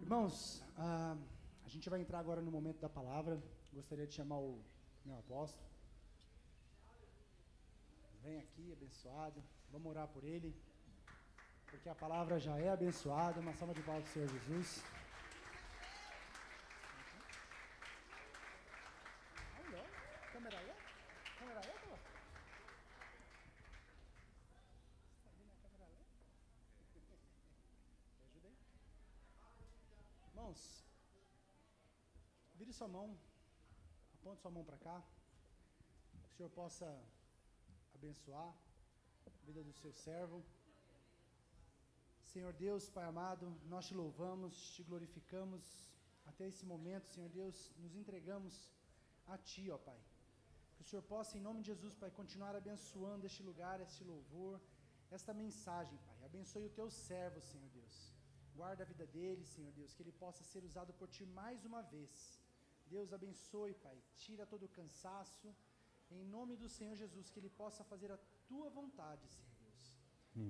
Irmãos, a gente vai entrar agora no momento da palavra. Gostaria de chamar o meu apóstolo. Vem aqui, abençoado. Vamos orar por ele, porque a palavra já é abençoada. Uma salva de palmas do Senhor Jesus. Câmera aí? Câmera aí, pô? Irmãos, vire sua mão, aponte sua mão para cá, que o Senhor possa abençoar a vida do seu servo. Senhor Deus, Pai amado, nós te louvamos, te glorificamos até esse momento, Senhor Deus, nos entregamos a Ti, ó Pai. Que o Senhor possa, em nome de Jesus, Pai, continuar abençoando este lugar, este louvor, esta mensagem, Pai. Abençoe o Teu servo, Senhor Deus. Guarda a vida dele, Senhor Deus, que ele possa ser usado por Ti mais uma vez. Deus abençoe, Pai, tira todo o cansaço, em nome do Senhor Jesus, que ele possa fazer a Tua vontade, Senhor Deus.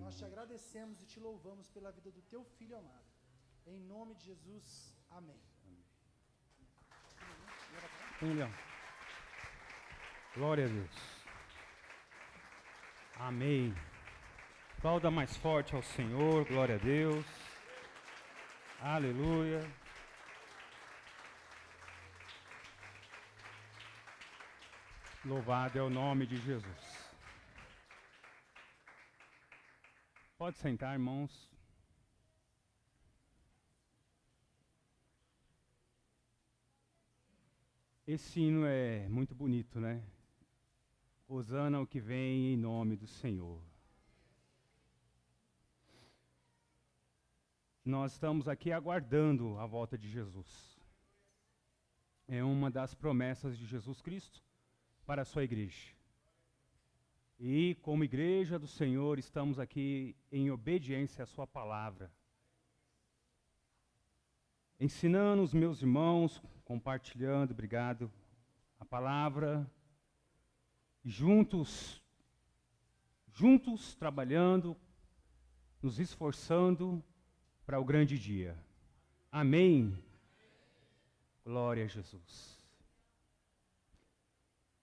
Nós te agradecemos e te louvamos pela vida do Teu Filho amado. Em nome de Jesus, amém. Glória a Deus. Amém. Aplauda mais forte ao Senhor, glória a Deus. Aleluia. Louvado é o nome de Jesus. Pode sentar, irmãos. Esse hino é muito bonito, né? Hosana o que vem em nome do Senhor. Nós estamos aqui aguardando a volta de Jesus. É uma das promessas de Jesus Cristo para a sua igreja. E como igreja do Senhor, estamos aqui em obediência à sua palavra. Ensinando os meus irmãos, compartilhando, obrigado, a palavra. Juntos trabalhando, nos esforçando para o grande dia. Amém. Glória a Jesus.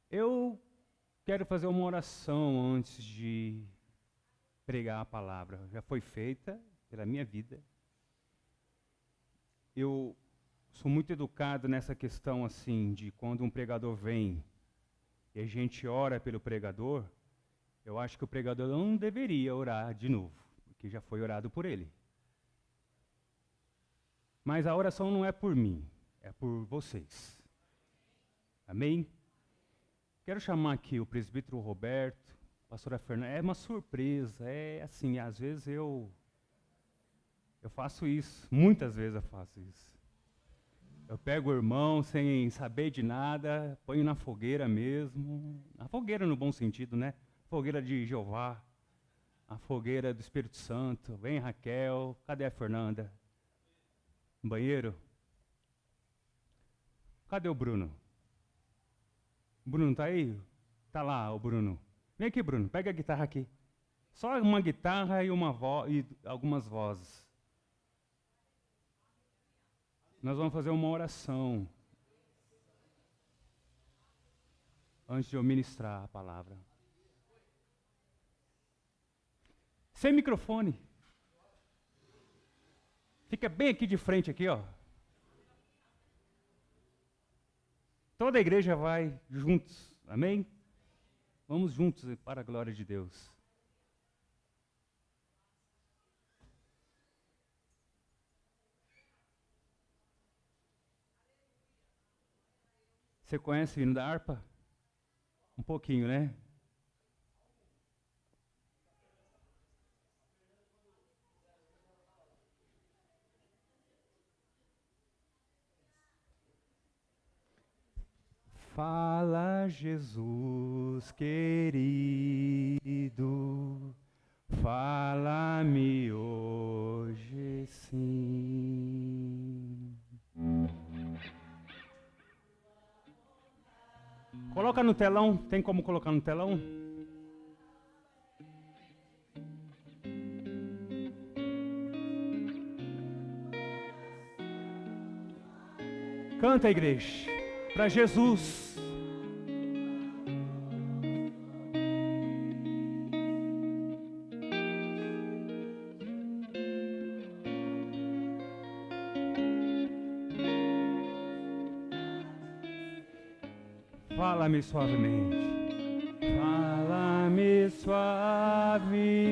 Eu quero fazer uma oração antes de pregar a palavra. Já foi feita pela minha vida. Eu sou muito educado nessa questão assim, de quando um pregador vem e a gente ora pelo pregador, eu acho que o pregador não deveria orar de novo, porque já foi orado por ele. Mas a oração não é por mim, é por vocês. Amém? Quero chamar aqui o presbítero Roberto, a pastora Fernanda. É uma surpresa, é assim, às vezes eu faço isso, muitas vezes eu faço isso. Eu pego o irmão sem saber de nada, ponho na fogueira mesmo. Na fogueira no bom sentido, né? Fogueira de Jeová, a fogueira do Espírito Santo. Vem Raquel, cadê a Fernanda? No banheiro? Cadê o Bruno? O Bruno tá aí? Tá lá, o Bruno. Vem aqui, Bruno, pega a guitarra aqui. Só uma guitarra e e algumas vozes. Nós vamos fazer uma oração antes de eu ministrar a palavra. Sem microfone. Fica bem aqui de frente, aqui, ó. Toda a igreja vai juntos, amém? Vamos juntos para a glória de Deus. Você conhece o hino da harpa? Um pouquinho, né? Fala, Jesus querido, fala-me hoje sim. Coloca no telão, tem como colocar no telão? Canta, igreja, para Jesus. Fala-me suavemente, fala-me suavemente.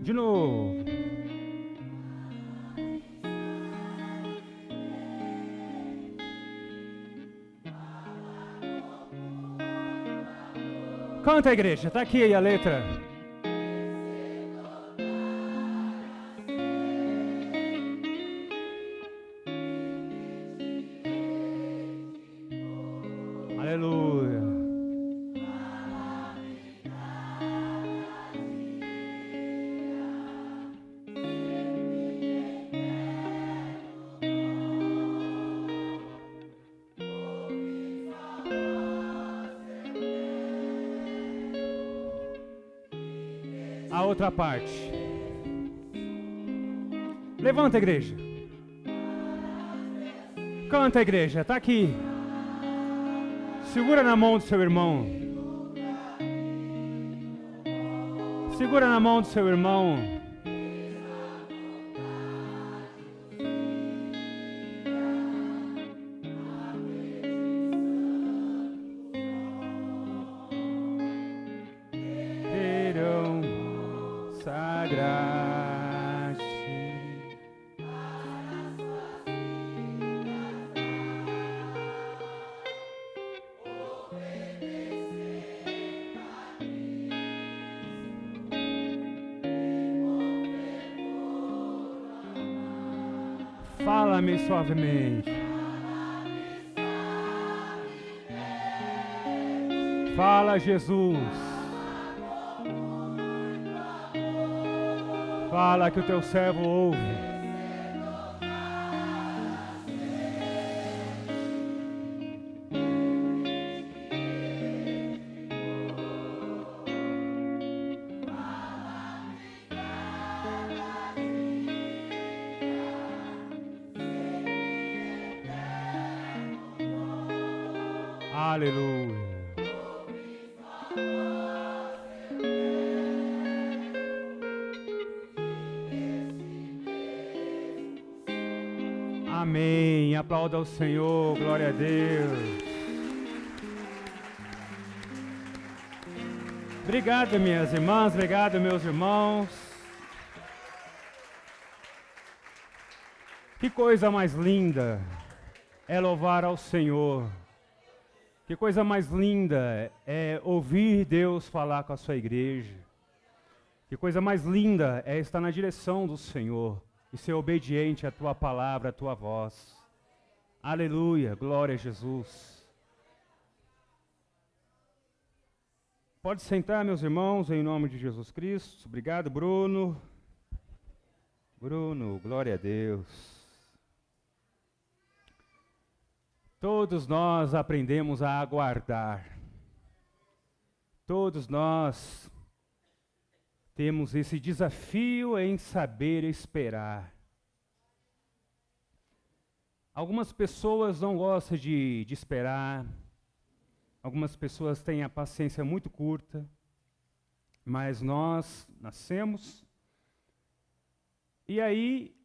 De novo. Canta, igreja, está aqui aí a letra. Aleluia. A outra parte. Levanta, igreja. Canta, igreja, tá aqui. Segura na mão do seu irmão. Segura na mão do seu irmão. Sagraste. Fala-me suavemente. Fala, Jesus. Fala que o teu servo ouve. Aleluia. Amém. Aplauda ao Senhor. Glória a Deus. Obrigado, minhas irmãs. Obrigado, meus irmãos. Que coisa mais linda é louvar ao Senhor. Que coisa mais linda é ouvir Deus falar com a sua igreja. Que coisa mais linda é estar na direção do Senhor e ser obediente à tua palavra, à tua voz. Aleluia, glória a Jesus. Pode sentar, meus irmãos, em nome de Jesus Cristo. Obrigado, Bruno. Bruno, glória a Deus. Todos nós aprendemos a aguardar. Todos nós temos esse desafio em saber esperar. Algumas pessoas não gostam de esperar. Algumas pessoas têm a paciência muito curta. Mas nós nascemos e aí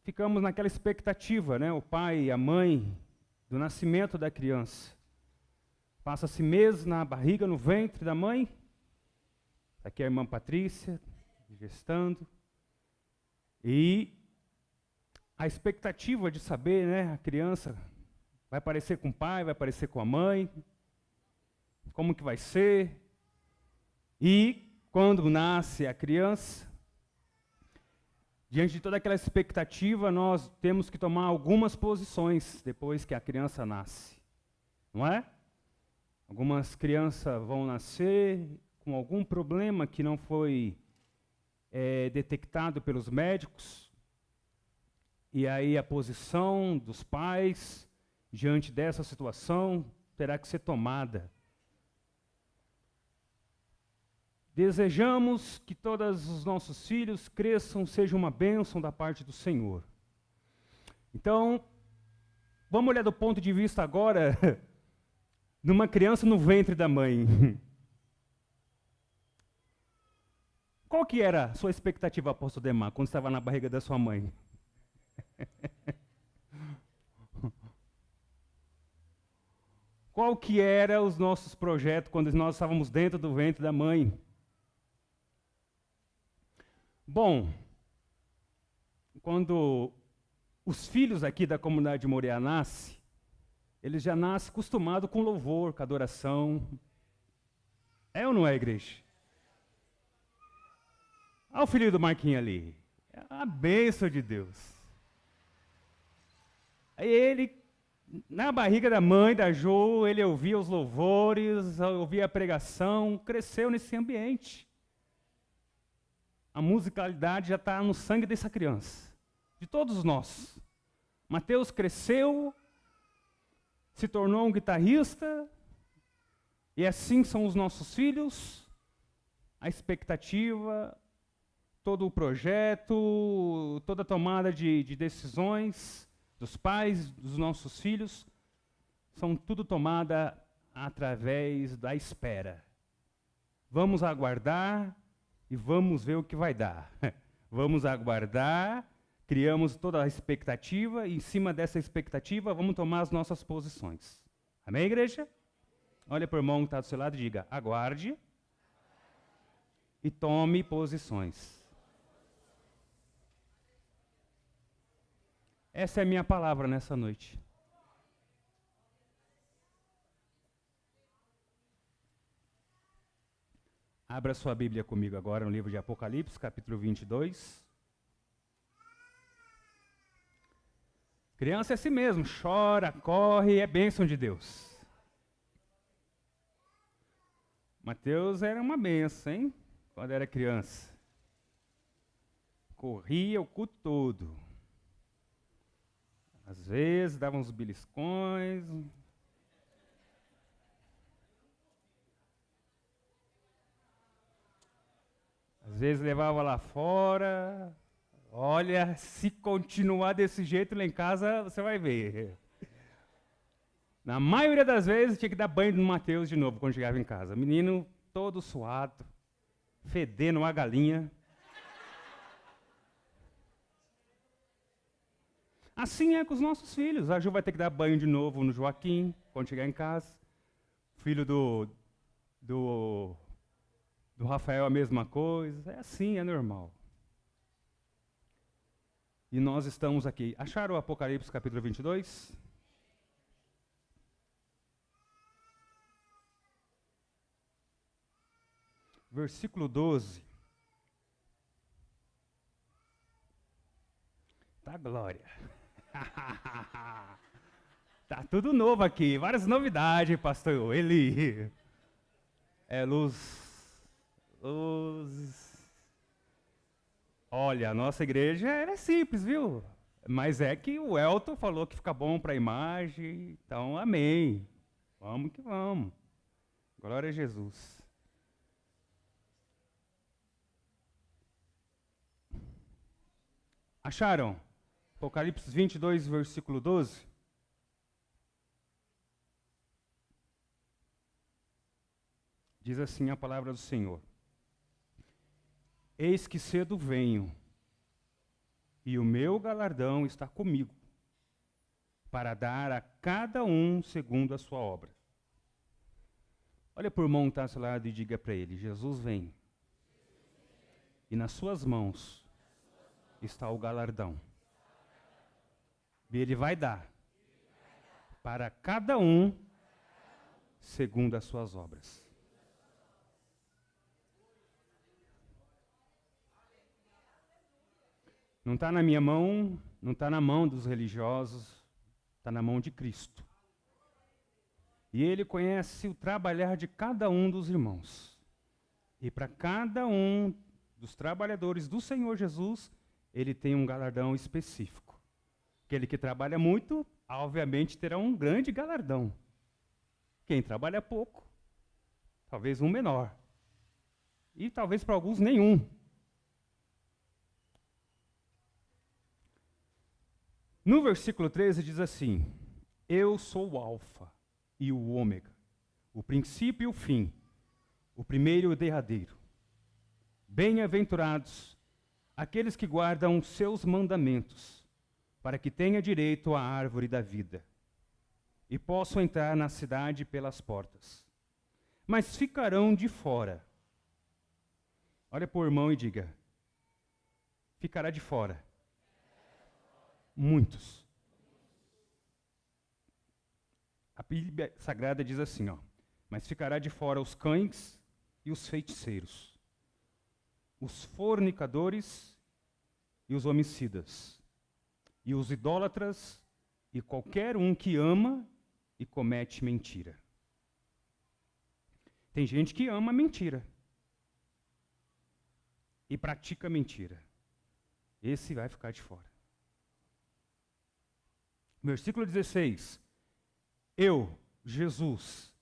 ficamos naquela expectativa, né? O pai e a mãe do nascimento da criança. Passa-se meses na barriga, no ventre da mãe. Aqui a irmã Patrícia, gestando. E a expectativa de saber, né, a criança vai parecer com o pai, vai parecer com a mãe. como que vai ser. E quando nasce a criança, diante de toda aquela expectativa, nós temos que tomar algumas posições depois que a criança nasce, não é? Algumas crianças vão nascer com algum problema que não foi detectado pelos médicos, e aí a posição dos pais diante dessa situação terá que ser tomada. Desejamos que todos os nossos filhos cresçam, seja uma bênção da parte do Senhor. Então, vamos olhar do ponto de vista agora numa criança no ventre da mãe. Qual que era a sua expectativa, apóstolo Demar, quando estava na barriga da sua mãe? Qual que era os nossos projetos quando nós estávamos dentro do ventre da mãe? Bom, quando os filhos aqui da comunidade de Moriá nascem, eles já nascem acostumados com louvor, com adoração. É ou não é, igreja? Olha o filho do Marquinhos ali. É a bênção de Deus. Aí ele, na barriga da mãe, da Jo, ele ouvia os louvores, ouvia a pregação, cresceu nesse ambiente. A musicalidade já está no sangue dessa criança, de todos nós. Mateus cresceu, se tornou um guitarrista, e assim são os nossos filhos. A expectativa, todo o projeto, toda a tomada de decisões dos pais, dos nossos filhos, são tudo tomada através da espera. Vamos aguardar e vamos ver o que vai dar. Vamos aguardar, criamos toda a expectativa, e em cima dessa expectativa vamos tomar as nossas posições. Amém, igreja? Olha para o irmão que está do seu lado e diga: aguarde e tome posições. Essa é a minha palavra nessa noite. Abra sua Bíblia comigo agora no livro de Apocalipse, capítulo 22. Criança é assim mesmo, chora, corre, é bênção de Deus. Mateus era uma bênção, hein? Quando era criança. Corria o culto todo. Às vezes dava uns beliscões. Às vezes levava lá fora. Olha, se continuar desse jeito lá em casa, você vai ver. Na maioria das vezes tinha que dar banho no Mateus de novo quando chegava em casa. Menino todo suado, fedendo uma galinha. Assim é com os nossos filhos. A Ju vai ter que dar banho de novo no Joaquim quando chegar em casa. Filho do Rafael, a mesma coisa. É assim, é normal. E nós estamos aqui. Acharam o Apocalipse capítulo 22? Versículo 12. Tá glória. Tá tudo novo aqui. Várias novidades, pastor Eli. É luz. Olha, a nossa igreja é simples, viu? Mas é que o Elton falou que fica bom para a imagem. Então, amém. Vamos que vamos. Glória a Jesus. Acharam? Apocalipse 22, versículo 12. Diz assim a palavra do Senhor: Eis que cedo venho, e o meu galardão está comigo, para dar a cada um segundo a sua obra. Olha para o irmão que está ao seu lado e diga para ele: Jesus vem, e nas suas mãos está o galardão. E ele vai dar para cada um segundo as suas obras. Não está na minha mão, não está na mão dos religiosos, está na mão de Cristo. E Ele conhece o trabalhar de cada um dos irmãos. E para cada um dos trabalhadores do Senhor Jesus, Ele tem um galardão específico. Aquele que trabalha muito, obviamente, terá um grande galardão. Quem trabalha pouco, talvez um menor. E talvez para alguns nenhum. No versículo 13 diz assim: Eu sou o Alfa e o Ômega, o princípio e o fim, o primeiro e o derradeiro. Bem-aventurados aqueles que guardam os seus mandamentos, para que tenha direito à árvore da vida, e possam entrar na cidade pelas portas. Mas ficarão de fora. Olha para o irmão e diga: ficará de fora. Muitos. A Bíblia Sagrada diz assim, mas ficará de fora os cães e os feiticeiros, os fornicadores e os homicidas, e os idólatras e qualquer um que ama e comete mentira. Tem gente que ama mentira e pratica mentira. Esse vai ficar de fora. Versículo 16. Eu, Jesus,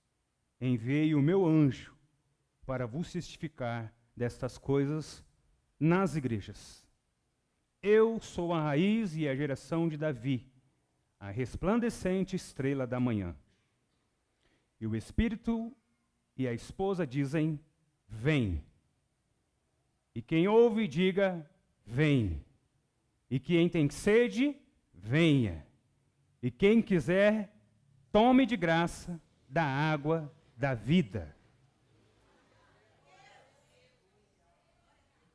enviei o meu anjo para vos testificar destas coisas nas igrejas. Eu sou a raiz e a geração de Davi, a resplandecente estrela da manhã. E o Espírito e a esposa dizem: vem. E quem ouve, diga: vem. E quem tem sede, venha. E quem quiser, tome de graça da água da vida.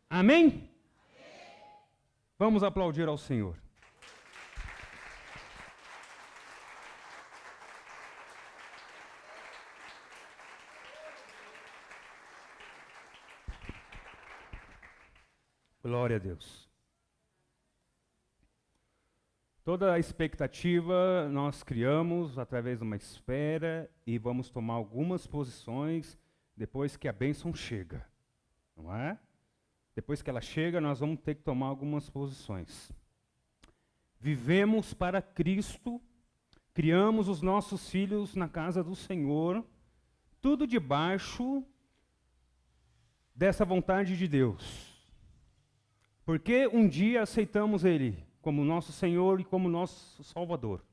Amém? Vamos aplaudir ao Senhor. Glória a Deus. Toda a expectativa nós criamos através de uma esfera e vamos tomar algumas posições depois que a bênção chega, não é? Depois que ela chega, nós vamos ter que tomar algumas posições. Vivemos para Cristo, criamos os nossos filhos na casa do Senhor, tudo debaixo dessa vontade de Deus. Porque um dia aceitamos Ele como nosso Senhor e como nosso Salvador.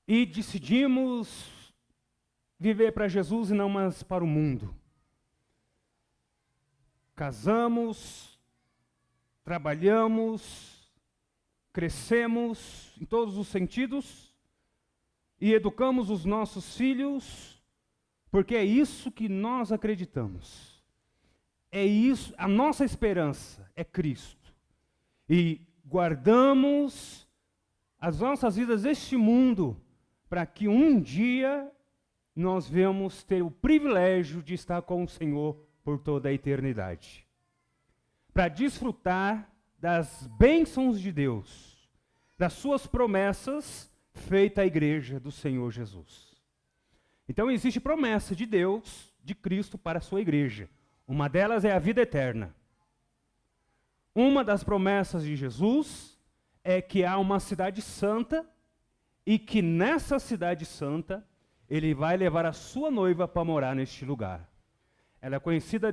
E decidimos viver para Jesus e não mais para o mundo. Casamos, trabalhamos, crescemos em todos os sentidos e educamos os nossos filhos, porque é isso que nós acreditamos. É isso, a nossa esperança é Cristo. E guardamos as nossas vidas deste mundo para que um dia nós venhamos ter o privilégio de estar com o Senhor por toda a eternidade. Para desfrutar das bênçãos de Deus, das suas promessas feitas à igreja do Senhor Jesus. Então existe promessa de Deus, de Cristo para a sua igreja. Uma delas é a vida eterna. Uma das promessas de Jesus é que há uma cidade santa e que nessa cidade santa Ele vai levar a sua noiva para morar neste lugar. Ela é conhecida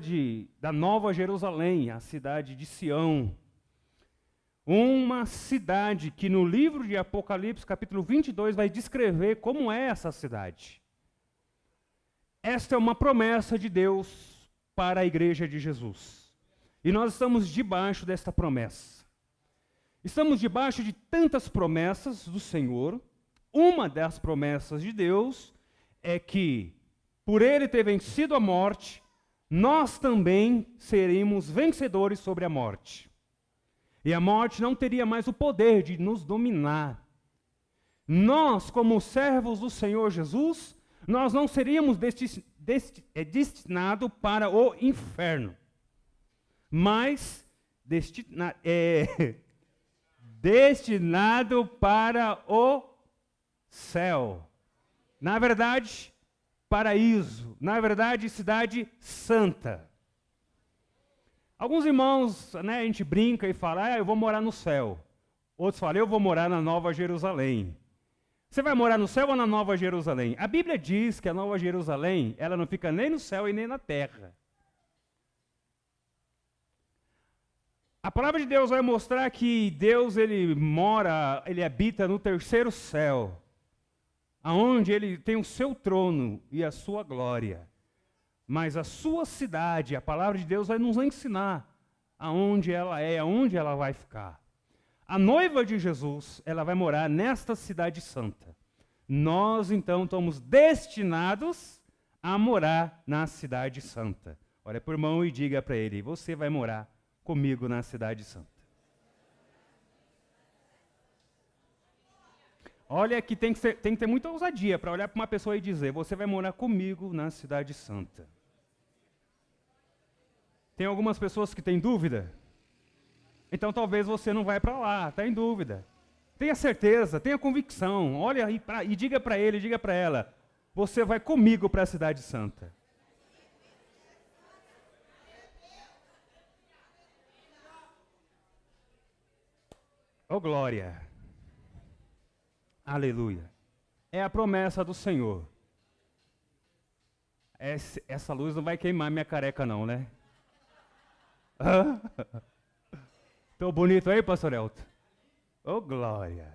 da Nova Jerusalém, a cidade de Sião. Uma cidade que no livro de Apocalipse, capítulo 22, vai descrever como é essa cidade. Esta é uma promessa de Deus para a igreja de Jesus. E nós estamos debaixo desta promessa. Estamos debaixo de tantas promessas do Senhor. Uma das promessas de Deus é que, por Ele ter vencido a morte, nós também seremos vencedores sobre a morte. E a morte não teria mais o poder de nos dominar. Nós, como servos do Senhor Jesus, nós não seríamos destinados para o inferno, mas destinado para o céu. Na verdade, paraíso. Na verdade, cidade santa. Alguns irmãos, a gente brinca e fala, eu vou morar no céu. Outros falam, eu vou morar na Nova Jerusalém. Você vai morar no céu ou na Nova Jerusalém? A Bíblia diz que a Nova Jerusalém, ela não fica nem no céu e nem na terra. A palavra de Deus vai mostrar que Deus, ele habita no terceiro céu, aonde ele tem o seu trono e a sua glória. Mas a sua cidade, a palavra de Deus vai nos ensinar aonde ela é, aonde ela vai ficar. A noiva de Jesus, ela vai morar nesta cidade santa. Nós, então, estamos destinados a morar na cidade santa. Olha para o irmão e diga para ele, você vai morar comigo na cidade santa. Olha que tem que ter muita ousadia para olhar para uma pessoa e dizer, você vai morar comigo na cidade santa. Tem algumas pessoas que têm dúvida? Então talvez você não vai para lá, está em dúvida. Tenha certeza, tenha convicção, olha e diga para ele, diga para ela, você vai comigo para a cidade santa. Oh glória, aleluia, é a promessa do Senhor. Essa luz não vai queimar minha careca não, né? Tô bonito aí, pastor Elton? Oh, glória.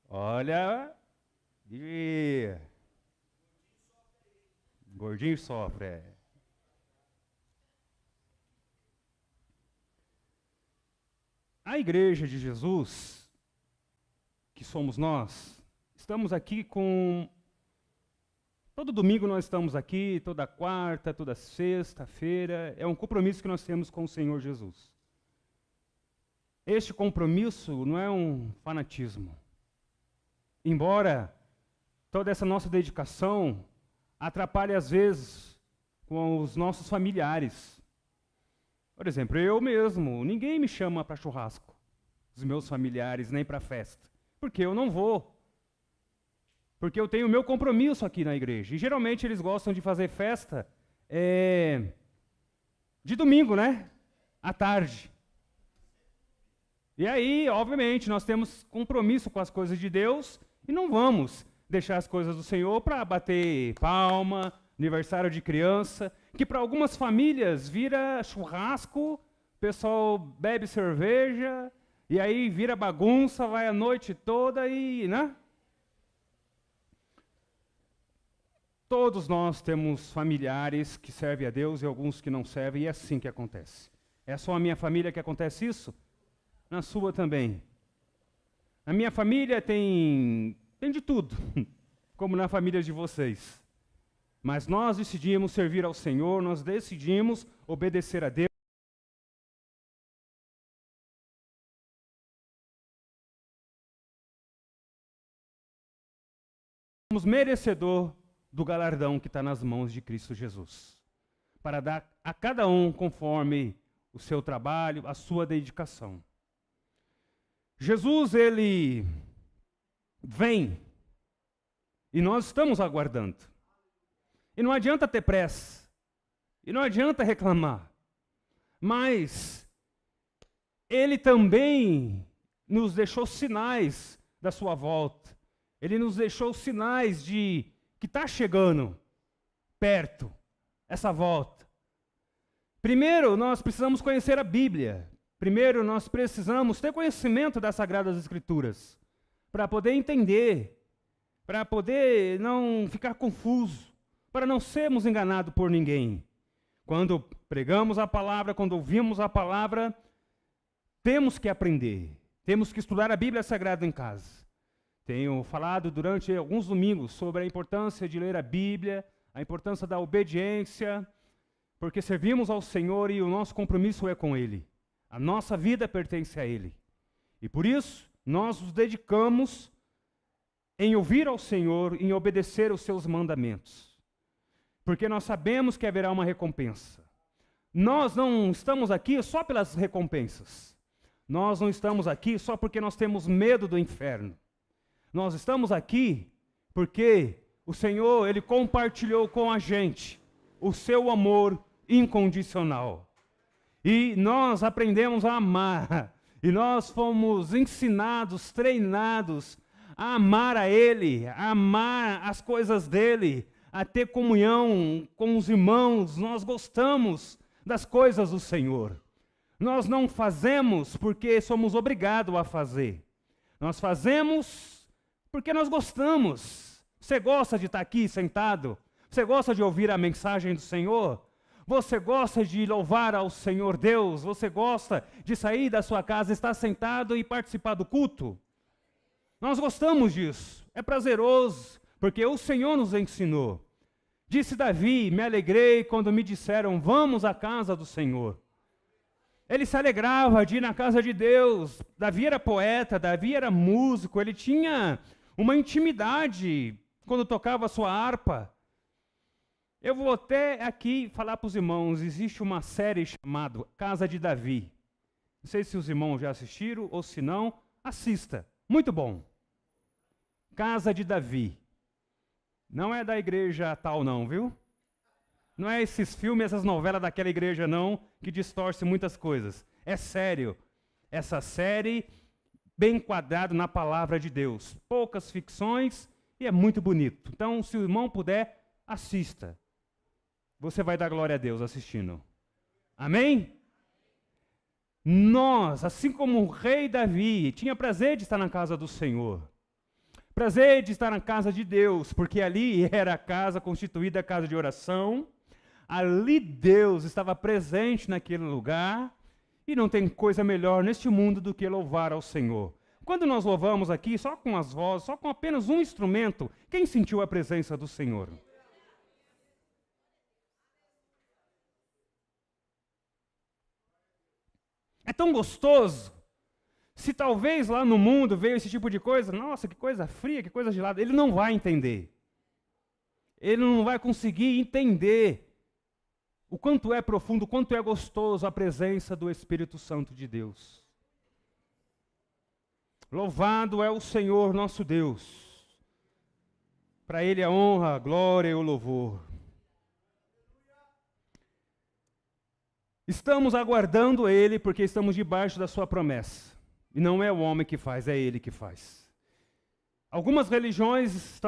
Olha. Gordinho sofre. A igreja de Jesus, que somos nós, estamos aqui com... Todo domingo nós estamos aqui, toda quarta, toda sexta-feira. É um compromisso que nós temos com o Senhor Jesus. Este compromisso não é um fanatismo. Embora toda essa nossa dedicação atrapalhe às vezes com os nossos familiares. Por exemplo, eu mesmo, ninguém me chama para churrasco, os meus familiares, nem para festa, porque eu não vou. Porque eu tenho o meu compromisso aqui na igreja. E geralmente eles gostam de fazer festa de domingo, né? À tarde. E aí, obviamente, nós temos compromisso com as coisas de Deus e não vamos deixar as coisas do Senhor para bater palma, aniversário de criança, que para algumas famílias vira churrasco, o pessoal bebe cerveja, e aí vira bagunça, vai a noite toda e, né? Todos nós temos familiares que servem a Deus e alguns que não servem, e é assim que acontece. É só a minha família que acontece isso? Na sua também. Na minha família tem de tudo, como na família de vocês. Mas nós decidimos servir ao Senhor, nós decidimos obedecer a Deus. Somos merecedor do galardão que está nas mãos de Cristo Jesus, para dar a cada um conforme o seu trabalho, a sua dedicação. Jesus, ele vem, e nós estamos aguardando. E não adianta ter pressa, e não adianta reclamar, mas ele também nos deixou sinais da sua volta, ele nos deixou sinais de que está chegando perto, essa volta. Primeiro, nós precisamos conhecer a Bíblia. Primeiro, nós precisamos ter conhecimento das Sagradas Escrituras, para poder entender, para poder não ficar confuso, para não sermos enganados por ninguém. Quando pregamos a palavra, quando ouvimos a palavra, temos que aprender, temos que estudar a Bíblia Sagrada em casa. Tenho falado durante alguns domingos sobre a importância de ler a Bíblia, a importância da obediência, porque servimos ao Senhor e o nosso compromisso é com Ele. A nossa vida pertence a Ele. E por isso, nós nos dedicamos em ouvir ao Senhor, em obedecer os seus mandamentos. Porque nós sabemos que haverá uma recompensa. Nós não estamos aqui só pelas recompensas. Nós não estamos aqui só porque nós temos medo do inferno. Nós estamos aqui porque o Senhor, Ele compartilhou com a gente o seu amor incondicional. E nós aprendemos a amar. E nós fomos ensinados, treinados a amar a Ele, a amar as coisas dEle, a ter comunhão com os irmãos. Nós gostamos das coisas do Senhor. Nós não fazemos porque somos obrigados a fazer. Nós fazemos porque nós gostamos. Você gosta de estar aqui sentado? Você gosta de ouvir a mensagem do Senhor? Você gosta de louvar ao Senhor Deus? Você gosta de sair da sua casa, estar sentado e participar do culto? Nós gostamos disso. É prazeroso, porque o Senhor nos ensinou. Disse Davi: me alegrei quando me disseram, vamos à casa do Senhor. Ele se alegrava de ir na casa de Deus. Davi era poeta, Davi era músico, ele tinha uma intimidade quando tocava a sua harpa. Eu vou até aqui falar para os irmãos, existe uma série chamada Casa de Davi. Não sei se os irmãos já assistiram, ou se não, assista. Muito bom. Casa de Davi. Não é da igreja tal não, viu? Não é esses filmes, essas novelas daquela igreja não, que distorce muitas coisas. É sério. Essa série, bem enquadrado na palavra de Deus. Poucas ficções e é muito bonito. Então, se o irmão puder, assista. Você vai dar glória a Deus assistindo. Amém? Nós, assim como o rei Davi, tinha prazer de estar na casa do Senhor. Prazer de estar na casa de Deus, porque ali era a casa constituída, a casa de oração. Ali Deus estava presente naquele lugar. E não tem coisa melhor neste mundo do que louvar ao Senhor. Quando nós louvamos aqui, só com as vozes, só com apenas um instrumento, quem sentiu a presença do Senhor? É tão gostoso. Se talvez lá no mundo veio esse tipo de coisa, nossa, que coisa fria, que coisa gelada, ele não vai entender. Ele não vai conseguir entender o quanto é profundo, o quanto é gostoso a presença do Espírito Santo de Deus. Louvado é o Senhor nosso Deus. Para Ele a honra, a glória e o louvor. Estamos aguardando Ele porque estamos debaixo da sua promessa. E não é o homem que faz, é Ele que faz. Algumas religiões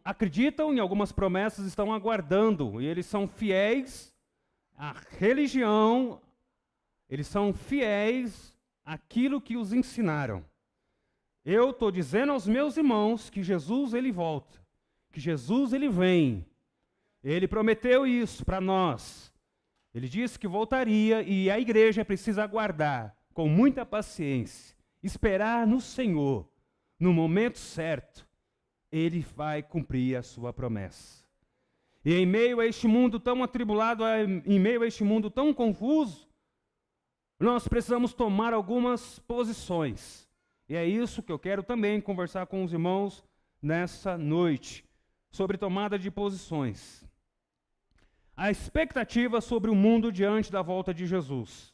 acreditam em algumas promessas, estão aguardando. E eles são fiéis à religião, eles são fiéis àquilo que os ensinaram. Eu estou dizendo aos meus irmãos que Jesus, Ele volta. Que Jesus, Ele vem. Ele prometeu isso para nós. Ele disse que voltaria e a igreja precisa aguardar com muita paciência, esperar no Senhor, no momento certo, Ele vai cumprir a sua promessa. E em meio a este mundo tão atribulado, em meio a este mundo tão confuso, nós precisamos tomar algumas posições. E é isso que eu quero também conversar com os irmãos nessa noite, sobre tomada de posições. A expectativa sobre o mundo diante da volta de Jesus.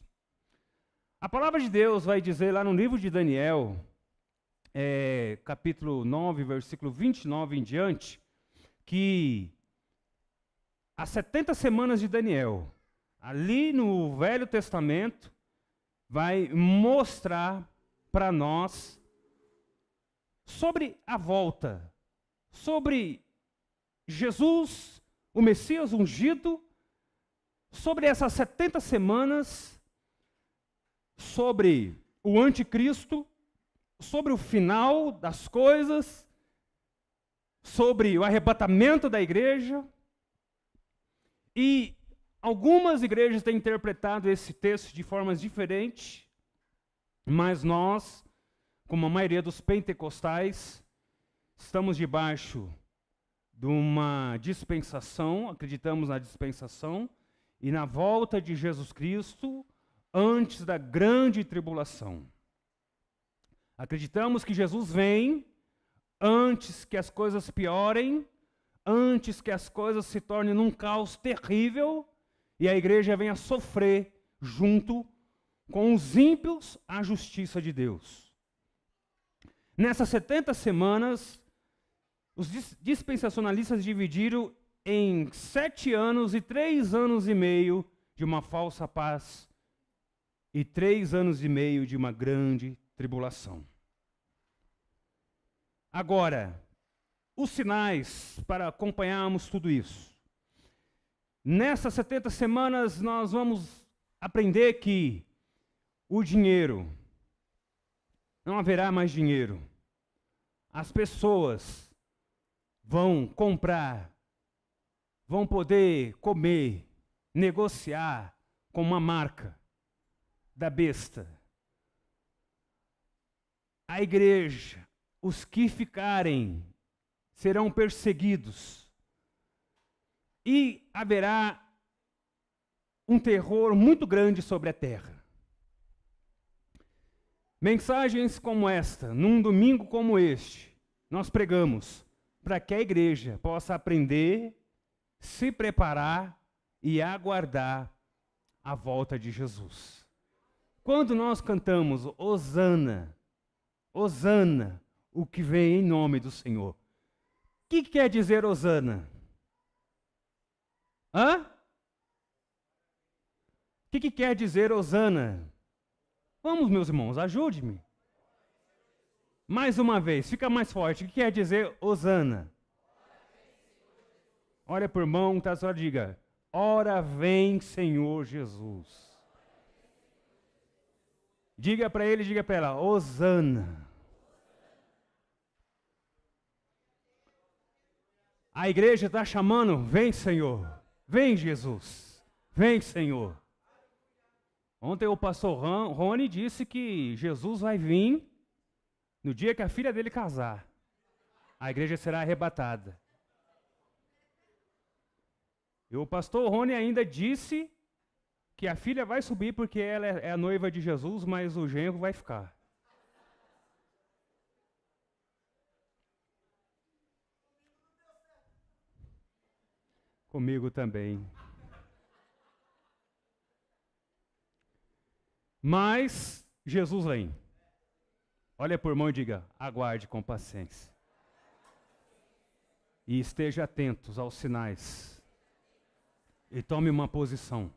A palavra de Deus vai dizer lá no livro de Daniel, capítulo 9, versículo 29 em diante, que as 70 semanas de Daniel, ali no Velho Testamento, vai mostrar para nós sobre a volta, sobre Jesus, o Messias ungido, sobre essas 70 semanas, sobre o anticristo, sobre o final das coisas, sobre o arrebatamento da igreja. E algumas igrejas têm interpretado esse texto de formas diferentes, mas nós, como a maioria dos pentecostais, estamos debaixo de uma dispensação, acreditamos na dispensação e na volta de Jesus Cristo antes da grande tribulação. Acreditamos que Jesus vem antes que as coisas piorem, antes que as coisas se tornem num caos terrível e a igreja venha sofrer junto com os ímpios a justiça de Deus. Nessas 70 semanas, os dispensacionalistas dividiram em 7 anos e 3 anos e meio de uma falsa paz e 3 anos e meio de uma grande tribulação. Agora, os sinais para acompanharmos tudo isso. Nessas 70 semanas, nós vamos aprender que o dinheiro, não haverá mais dinheiro. As pessoas vão comprar, vão poder comer, negociar com uma marca da besta. A igreja, os que ficarem, serão perseguidos. E haverá um terror muito grande sobre a terra. Mensagens como esta, num domingo como este, nós pregamos para que a igreja possa aprender, se preparar e aguardar a volta de Jesus. Quando nós cantamos Hosana, Hosana, o que vem em nome do Senhor. O que quer dizer Hosana? Hã? O que quer dizer Hosana? Vamos, meus irmãos, ajude-me. Mais uma vez, fica mais forte. O que quer dizer Hosana? Olha por irmão, tá, só diga. Ora vem, Senhor Jesus. Diga para ele, diga para ela, Hosana. A igreja está chamando, vem, Senhor. Vem, Jesus. Vem, Senhor. Ontem o pastor Rony disse que Jesus vai vir no dia que a filha dele casar. A igreja será arrebatada. E o pastor Rony ainda disse que a filha vai subir porque ela é a noiva de Jesus, mas o genro vai ficar. Comigo também. Mas Jesus vem. Olha por mão e diga, aguarde com paciência. E esteja atentos aos sinais. E tome uma posição.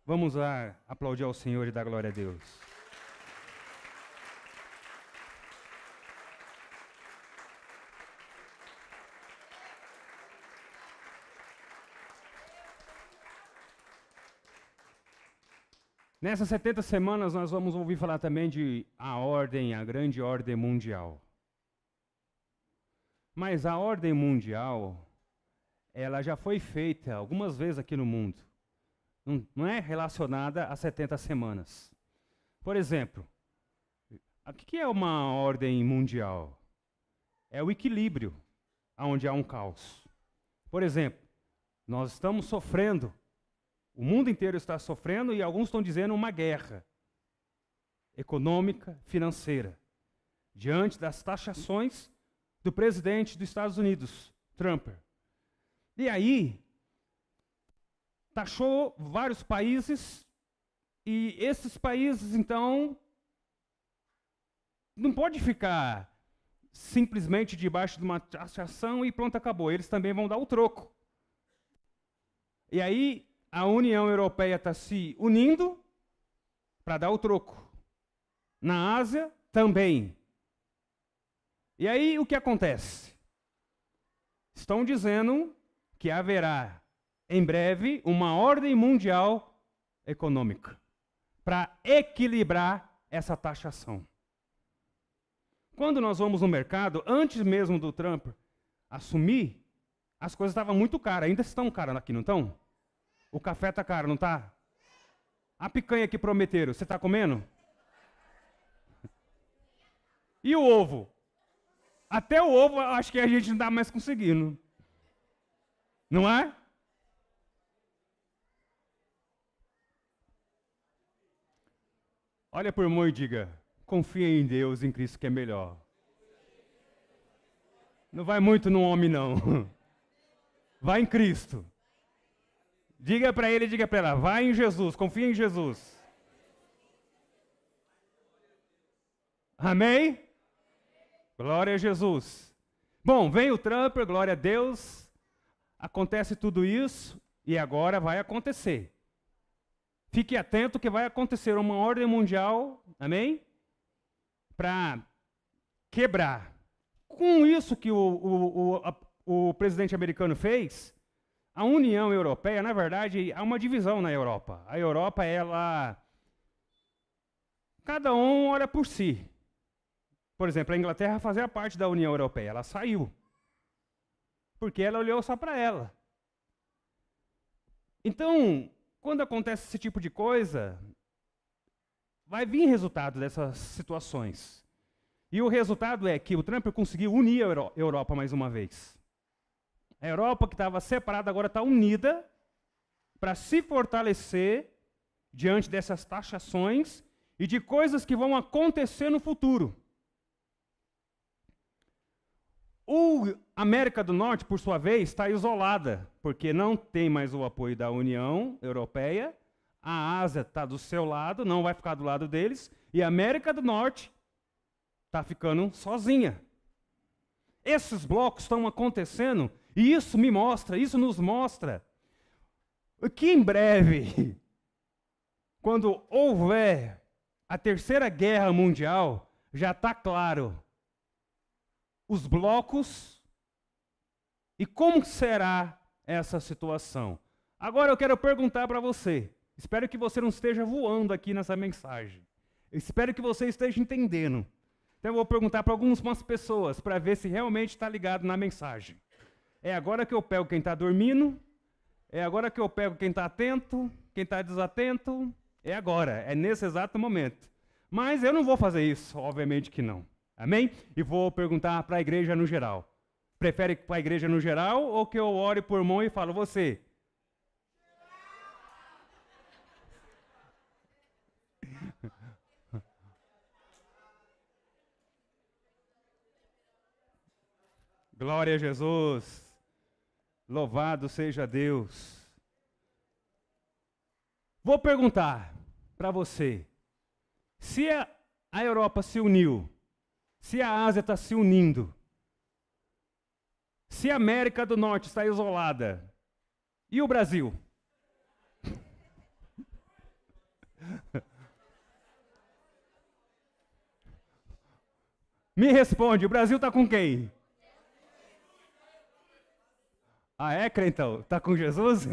Vamos lá aplaudir ao Senhor e dar glória a Deus. Nessas 70 semanas nós vamos ouvir falar também de a grande ordem mundial. Mas a ordem mundial, ela já foi feita algumas vezes aqui no mundo. Não é relacionada a 70 semanas. Por exemplo, o que é uma ordem mundial? É o equilíbrio, onde há um caos. Por exemplo, nós estamos sofrendo, o mundo inteiro está sofrendo e alguns estão dizendo uma guerra econômica, financeira, diante das taxações do presidente dos Estados Unidos, Trump. E aí, taxou vários países e esses países, então, não pode ficar simplesmente debaixo de uma taxação e pronto, acabou. Eles também vão dar o troco. E aí, a União Europeia está se unindo para dar o troco. Na Ásia, também. E aí, o que acontece? Estão dizendo que haverá, em breve, uma ordem mundial econômica para equilibrar essa taxação. Quando nós vamos no mercado, antes mesmo do Trump assumir, as coisas estavam muito caras. Ainda estão caras aqui, não estão? O café está caro, não está? A picanha que prometeram, você está comendo? E o ovo? Até o ovo, acho que a gente não está mais conseguindo. Não é? Olha por irmão e diga, confia em Deus, em Cristo, que é melhor. Não vai muito no homem, não. Vai em Cristo. Diga para ele, diga para ela, vai em Jesus, confia em Jesus. Amém? Glória a Jesus. Bom, vem o Trump, glória a Deus. Acontece tudo isso e agora vai acontecer. Fique atento que vai acontecer uma ordem mundial, amém? Para quebrar. Com isso que o presidente americano fez, a União Europeia, na verdade, há uma divisão na Europa. A Europa, cada um olha por si. Por exemplo, a Inglaterra fazia parte da União Europeia, ela saiu. Porque ela olhou só para ela. Então, quando acontece esse tipo de coisa, vai vir resultado dessas situações. E o resultado é que o Trump conseguiu unir a Europa mais uma vez. A Europa, que estava separada, agora está unida para se fortalecer diante dessas taxações e de coisas que vão acontecer no futuro. A América do Norte, por sua vez, está isolada, porque não tem mais o apoio da União Europeia. A Ásia está do seu lado, não vai ficar do lado deles. E a América do Norte está ficando sozinha. Esses blocos estão acontecendo e isso nos mostra que em breve, quando houver a Terceira Guerra Mundial, já está claro os blocos e como será essa situação. Agora eu quero perguntar para você, espero que você não esteja voando aqui nessa mensagem, eu espero que você esteja entendendo. Então eu vou perguntar para algumas pessoas, para ver se realmente está ligado na mensagem. É agora que eu pego quem está dormindo, é agora que eu pego quem está atento, quem está desatento, é agora, é nesse exato momento. Mas eu não vou fazer isso, obviamente que não. Amém? E vou perguntar para a igreja no geral. Prefere para a igreja no geral ou que eu ore por mão e falo, você? Glória a Jesus. Louvado seja Deus. Vou perguntar para você. Se a Europa se uniu, se a Ásia está se unindo, se a América do Norte está isolada, e o Brasil? Me responde, o Brasil está com quem? Ah, é, crentão? Está com Jesus?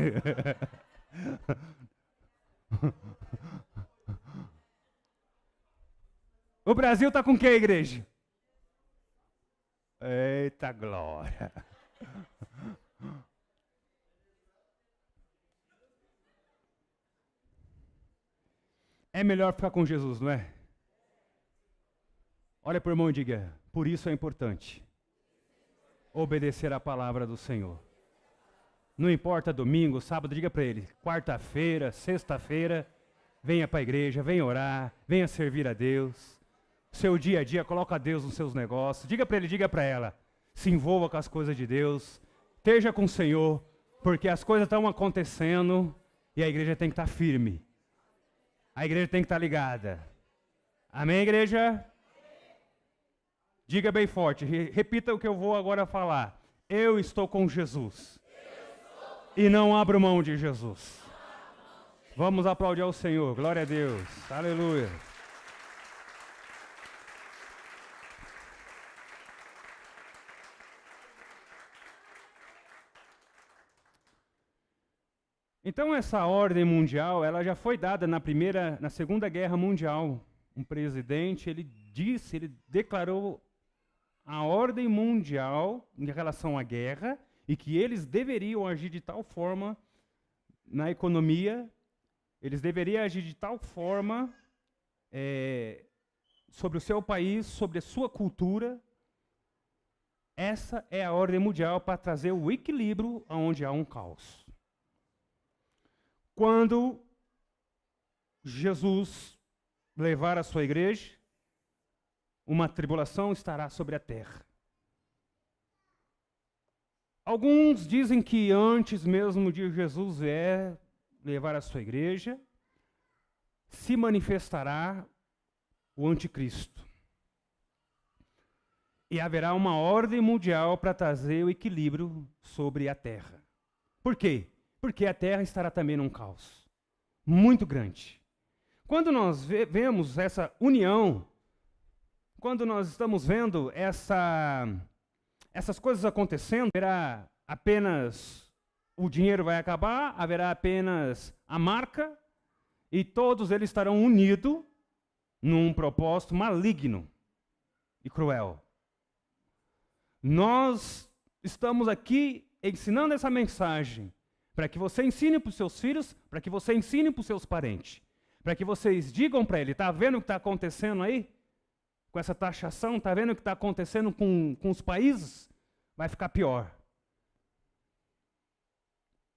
O Brasil está com quem, igreja? Eita glória! É melhor ficar com Jesus, não é? Olha para o irmão e diga, por isso é importante obedecer à palavra do Senhor. Não importa domingo, sábado, diga para ele, quarta-feira, sexta-feira, venha para a igreja, venha orar, venha servir a Deus. Seu dia a dia, coloca Deus nos seus negócios. Diga para ele, diga para ela, se envolva com as coisas de Deus, esteja com o Senhor, porque as coisas estão acontecendo e a igreja tem que estar firme. A igreja tem que estar ligada. Amém, igreja? Diga bem forte, repita o que eu vou agora falar. Eu estou com Jesus. E não abro mão de Jesus. Vamos aplaudir ao Senhor. Glória a Deus. Aleluia. Então essa ordem mundial, ela já foi dada na Segunda Guerra Mundial. Um presidente, ele declarou a ordem mundial em relação à guerra e que eles deveriam agir de tal forma na economia, eles deveriam agir de tal forma sobre o seu país, sobre a sua cultura. Essa é a ordem mundial para trazer o equilíbrio onde há um caos. Quando Jesus levar a sua igreja, uma tribulação estará sobre a terra. Alguns dizem que antes mesmo de Jesus levar a sua igreja, se manifestará o anticristo. E haverá uma ordem mundial para trazer o equilíbrio sobre a terra. Por quê? Porque a terra estará também num caos muito grande. Quando nós vemos essa união, quando nós estamos vendo essas coisas acontecendo, haverá apenas o dinheiro vai acabar, haverá apenas a marca, e todos eles estarão unidos num propósito maligno e cruel. Nós estamos aqui ensinando essa mensagem para que você ensine para os seus filhos, para que você ensine para os seus parentes, para que vocês digam para ele, está vendo o que está acontecendo aí? Com essa taxação, está vendo o que está acontecendo com os países? Vai ficar pior.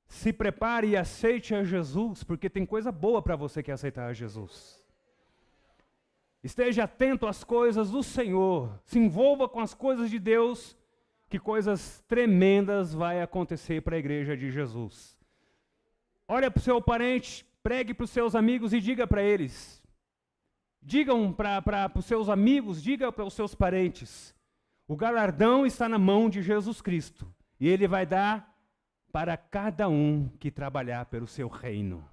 Se prepare e aceite a Jesus, porque tem coisa boa para você que aceitar a Jesus. Esteja atento às coisas do Senhor, se envolva com as coisas de Deus, que coisas tremendas vai acontecer para a igreja de Jesus. Olha para o seu parente, pregue para os seus amigos e diga para eles. Digam para os seus amigos, diga para os seus parentes. O galardão está na mão de Jesus Cristo. E Ele vai dar para cada um que trabalhar pelo seu reino.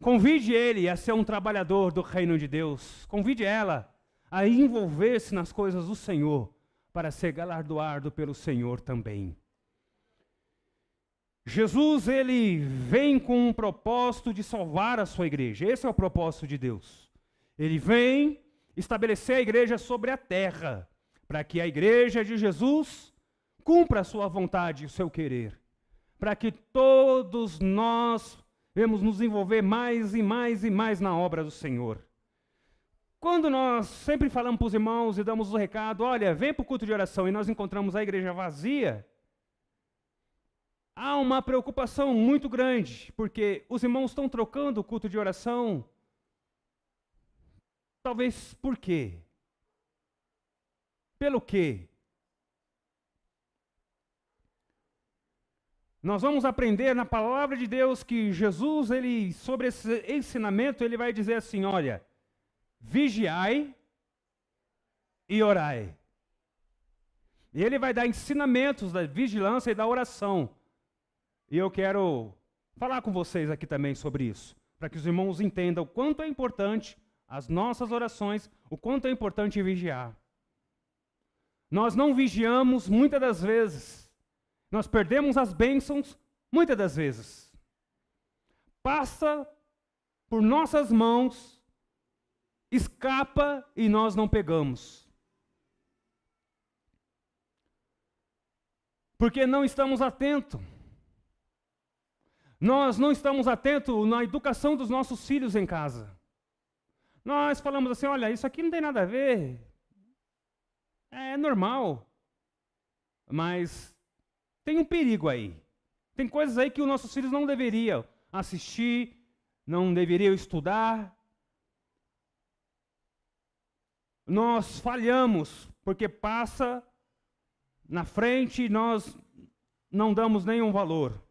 Convide ele a ser um trabalhador do reino de Deus. Convide ela a envolver-se nas coisas do Senhor, para ser galardoado pelo Senhor também. Jesus, ele vem com um propósito de salvar a sua igreja. Esse é o propósito de Deus. Ele vem estabelecer a igreja sobre a terra, para que a igreja de Jesus cumpra a sua vontade e o seu querer. Para que todos nós devemos nos envolver mais e mais e mais na obra do Senhor. Quando nós sempre falamos para os irmãos e damos o recado, olha, vem para o culto de oração, e nós encontramos a igreja vazia, há uma preocupação muito grande, porque os irmãos estão trocando o culto de oração. Talvez por quê? Pelo quê? Nós vamos aprender na palavra de Deus que Jesus, ele, sobre esse ensinamento, ele vai dizer assim, olha, vigiai e orai. E ele vai dar ensinamentos da vigilância e da oração. E eu quero falar com vocês aqui também sobre isso, para que os irmãos entendam o quanto é importante as nossas orações, o quanto é importante vigiar. Nós não vigiamos muitas das vezes. Nós perdemos as bênçãos muitas das vezes. Passa por nossas mãos, escapa e nós não pegamos. Porque não estamos atentos. Nós não estamos atentos na educação dos nossos filhos em casa. Nós falamos assim, olha, isso aqui não tem nada a ver. É normal. Mas tem um perigo aí. Tem coisas aí que os nossos filhos não deveriam assistir, não deveriam estudar. Nós falhamos, porque passa na frente e nós não damos nenhum valor.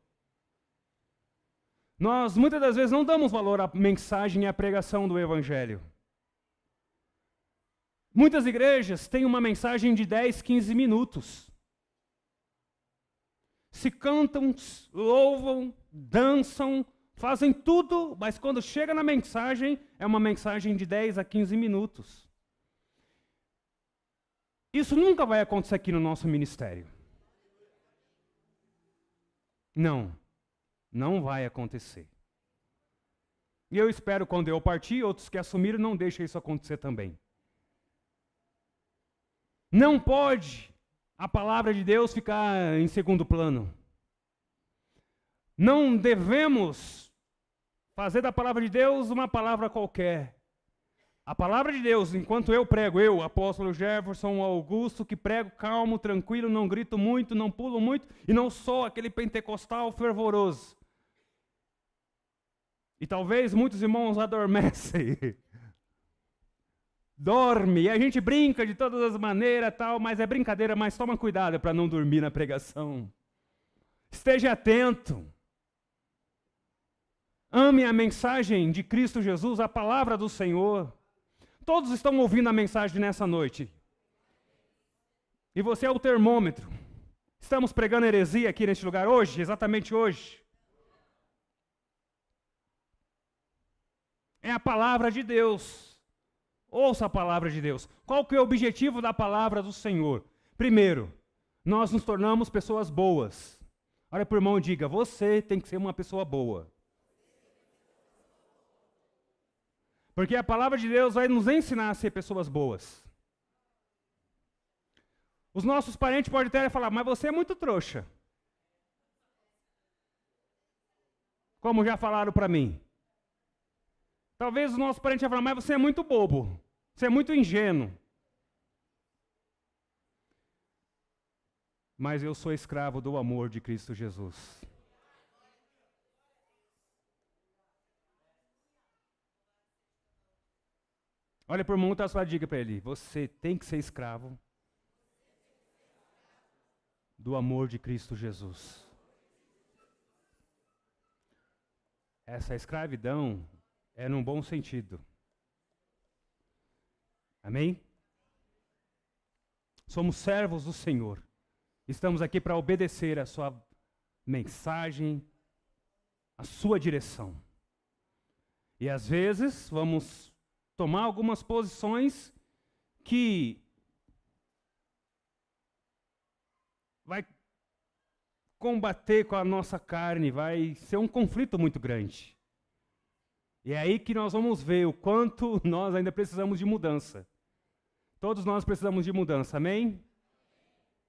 Nós, muitas das vezes, não damos valor à mensagem e à pregação do Evangelho. Muitas igrejas têm uma mensagem de 10, 15 minutos. Se cantam, louvam, dançam, fazem tudo, mas quando chega na mensagem, é uma mensagem de 10 a 15 minutos. Isso nunca vai acontecer aqui no nosso ministério. Não vai acontecer. E eu espero, quando eu partir, outros que assumiram, não deixem isso acontecer também. Não pode a palavra de Deus ficar em segundo plano. Não devemos fazer da palavra de Deus uma palavra qualquer. A palavra de Deus, enquanto eu prego, eu, apóstolo Jefferson Augusto, que prego calmo, tranquilo, não grito muito, não pulo muito, e não sou aquele pentecostal fervoroso. E talvez muitos irmãos adormecem. dorme, e a gente brinca de todas as maneiras, tal, mas é brincadeira, mas toma cuidado para não dormir na pregação. Esteja atento. Ame a mensagem de Cristo Jesus, a palavra do Senhor. Todos estão ouvindo a mensagem nessa noite. E você é o termômetro. Estamos pregando heresia aqui neste lugar hoje, exatamente hoje. É a palavra de Deus. Ouça a palavra de Deus. Qual que é o objetivo da palavra do Senhor? Primeiro, nós nos tornamos pessoas boas. Olha para o irmão e diga, você tem que ser uma pessoa boa. Porque a palavra de Deus vai nos ensinar a ser pessoas boas. Os nossos parentes podem até falar, mas você é muito trouxa. Como já falaram para mim. Talvez os nossos parentes já falaram, mas você é muito bobo. Você é muito ingênuo. Mas eu sou escravo do amor de Cristo Jesus. Olha para o irmão que está à sua diga para ele, você tem que ser escravo do amor de Cristo Jesus. Essa escravidão é num bom sentido. Amém? Somos servos do Senhor. Estamos aqui para obedecer a sua mensagem, a sua direção. E às vezes vamos tomar algumas posições que vai combater com a nossa carne, vai ser um conflito muito grande. E é aí que nós vamos ver o quanto nós ainda precisamos de mudança. Todos nós precisamos de mudança, amém?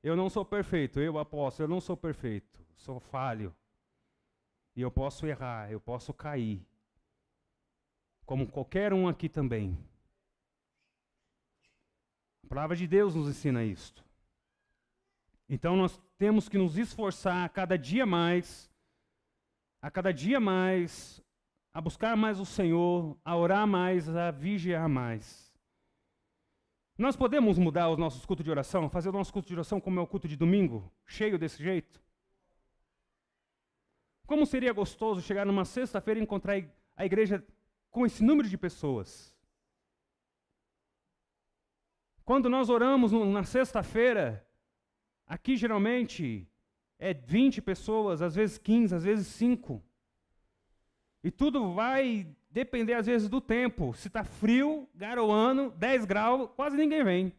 Eu não sou perfeito, eu apóstolo, eu não sou perfeito, sou falho. E eu posso errar, eu posso cair. Como qualquer um aqui também. A palavra de Deus nos ensina isto. Então nós temos que nos esforçar a cada dia mais, a buscar mais o Senhor, a orar mais, a vigiar mais. Nós podemos mudar os nossos cultos de oração, fazer o nosso culto de oração como é o culto de domingo, cheio desse jeito? Como seria gostoso chegar numa sexta-feira e encontrar a igreja com esse número de pessoas? Quando nós oramos na sexta-feira, aqui geralmente é 20 pessoas, às vezes 15, às vezes 5. E tudo vai depender às vezes do tempo. Se está frio, garoando, 10 graus, quase ninguém vem.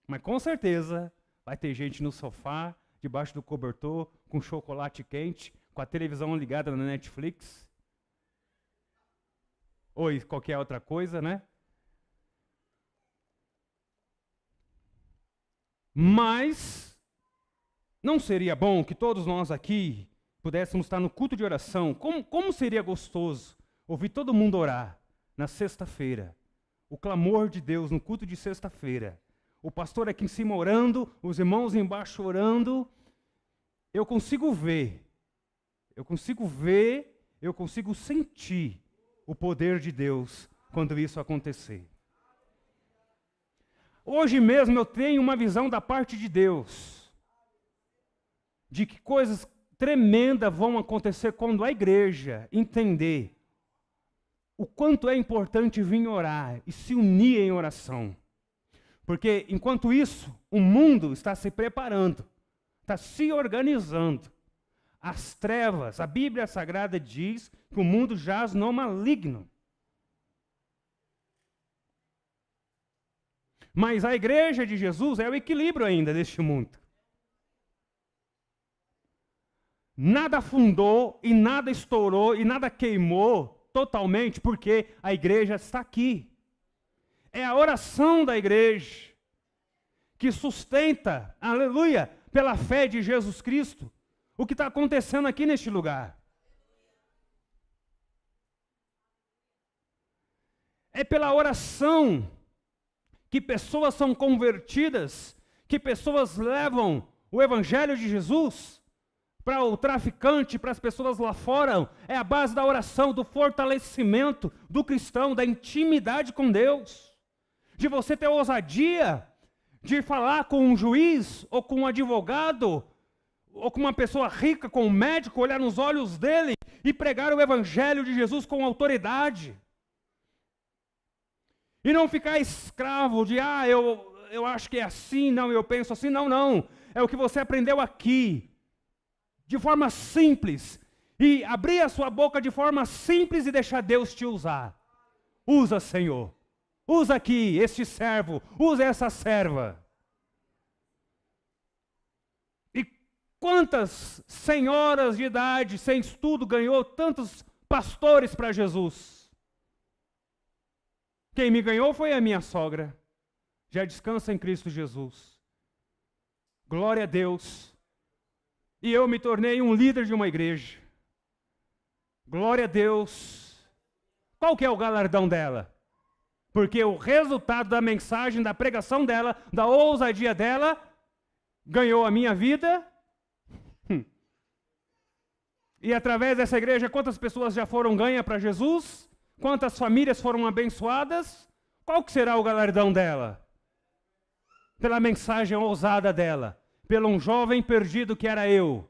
Mas com certeza vai ter gente no sofá, debaixo do cobertor, com chocolate quente, com a televisão ligada na Netflix. Ou qualquer outra coisa, né? Mas não seria bom que todos nós aqui pudéssemos estar no culto de oração? Como seria gostoso ouvir todo mundo orar na sexta-feira. O clamor de Deus no culto de sexta-feira. O pastor aqui em cima orando, os irmãos embaixo orando. Eu consigo ver, eu consigo sentir o poder de Deus quando isso acontecer. Hoje mesmo eu tenho uma visão da parte de Deus, de que coisas tremendas vão acontecer quando a igreja entender o quanto é importante vir orar e se unir em oração. Porque enquanto isso, o mundo está se preparando, está se organizando. As trevas, a Bíblia Sagrada diz que o mundo jaz no maligno. Mas a igreja de Jesus é o equilíbrio ainda deste mundo. Nada afundou e nada estourou e nada queimou totalmente porque a igreja está aqui. É a oração da igreja que sustenta, aleluia, pela fé de Jesus Cristo, o que está acontecendo aqui neste lugar. É pela oração que pessoas são convertidas, que pessoas levam o evangelho de Jesus para o traficante, para as pessoas lá fora. É a base da oração, do fortalecimento do cristão, da intimidade com Deus. de você ter ousadia de falar com um juiz, ou com um advogado, ou com uma pessoa rica, com um médico, olhar nos olhos dele e pregar o evangelho de Jesus com autoridade. E não ficar escravo de, eu acho que é assim, não, eu penso assim, não. É o que você aprendeu aqui, de forma simples. E abrir a sua boca de forma simples e deixar Deus te usar. Usa, Senhor. Usa aqui este servo, usa essa serva. E quantas senhoras de idade, sem estudo, ganhou tantos pastores para Jesus? Quem me ganhou foi a minha sogra. Já descansa em Cristo Jesus. Glória a Deus. E eu me tornei um líder de uma igreja. Glória a Deus. Qual que é o galardão dela? Porque o resultado da mensagem, da pregação dela, da ousadia dela, ganhou a minha vida. E através dessa igreja, quantas pessoas já foram ganhas para Jesus? Quantas famílias foram abençoadas? Qual que será o galardão dela? Pela mensagem ousada dela. Pelo um jovem perdido que era eu.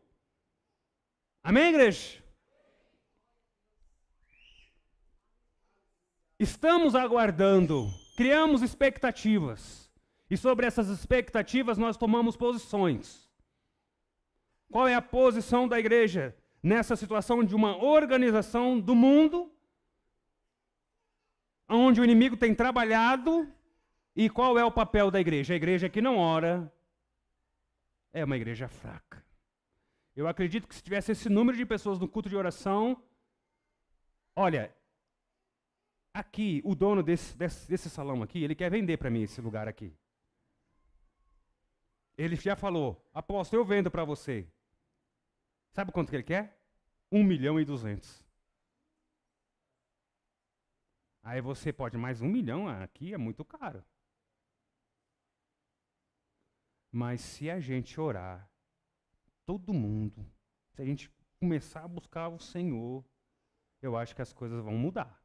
Amém, igreja? Estamos aguardando, criamos expectativas. E sobre essas expectativas nós tomamos posições. Qual é a posição da igreja nessa situação de uma organização do mundo, onde o inimigo tem trabalhado, e qual é o papel da igreja? A igreja que não ora é uma igreja fraca. Eu acredito que se tivesse esse número de pessoas no culto de oração, olha, aqui, o dono desse salão aqui, ele quer vender para mim esse lugar aqui. Ele já falou, apóstolo, eu vendo para você. Sabe quanto que ele quer? 1.200.000. Aí você pode, mais 1 milhão aqui é muito caro. Mas se a gente orar, todo mundo, se a gente começar a buscar o Senhor, eu acho que as coisas vão mudar.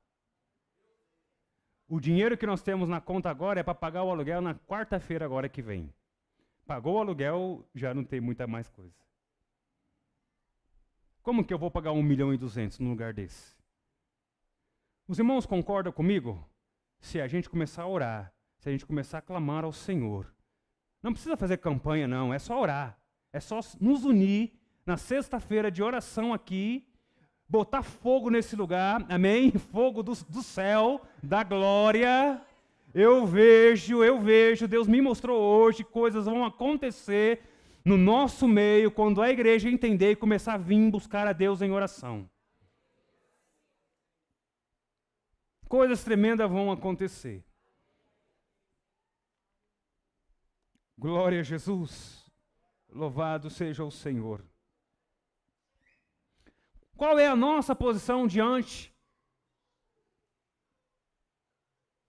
O dinheiro que nós temos na conta agora é para pagar o aluguel na quarta-feira agora que vem. Pagou o aluguel, já não tem muita mais coisa. Como que eu vou pagar 1.200.000 num lugar desse? Os irmãos concordam comigo? Se a gente começar a orar, se a gente começar a clamar ao Senhor, não precisa fazer campanha não, é só orar. É só nos unir na sexta-feira de oração aqui, botar fogo nesse lugar, amém? Fogo do céu, da glória. Eu vejo, Deus me mostrou hoje, coisas vão acontecer no nosso meio quando a igreja entender e começar a vir buscar a Deus em oração. Coisas tremendas vão acontecer. Glória a Jesus. Louvado seja o Senhor. Qual é a nossa posição diante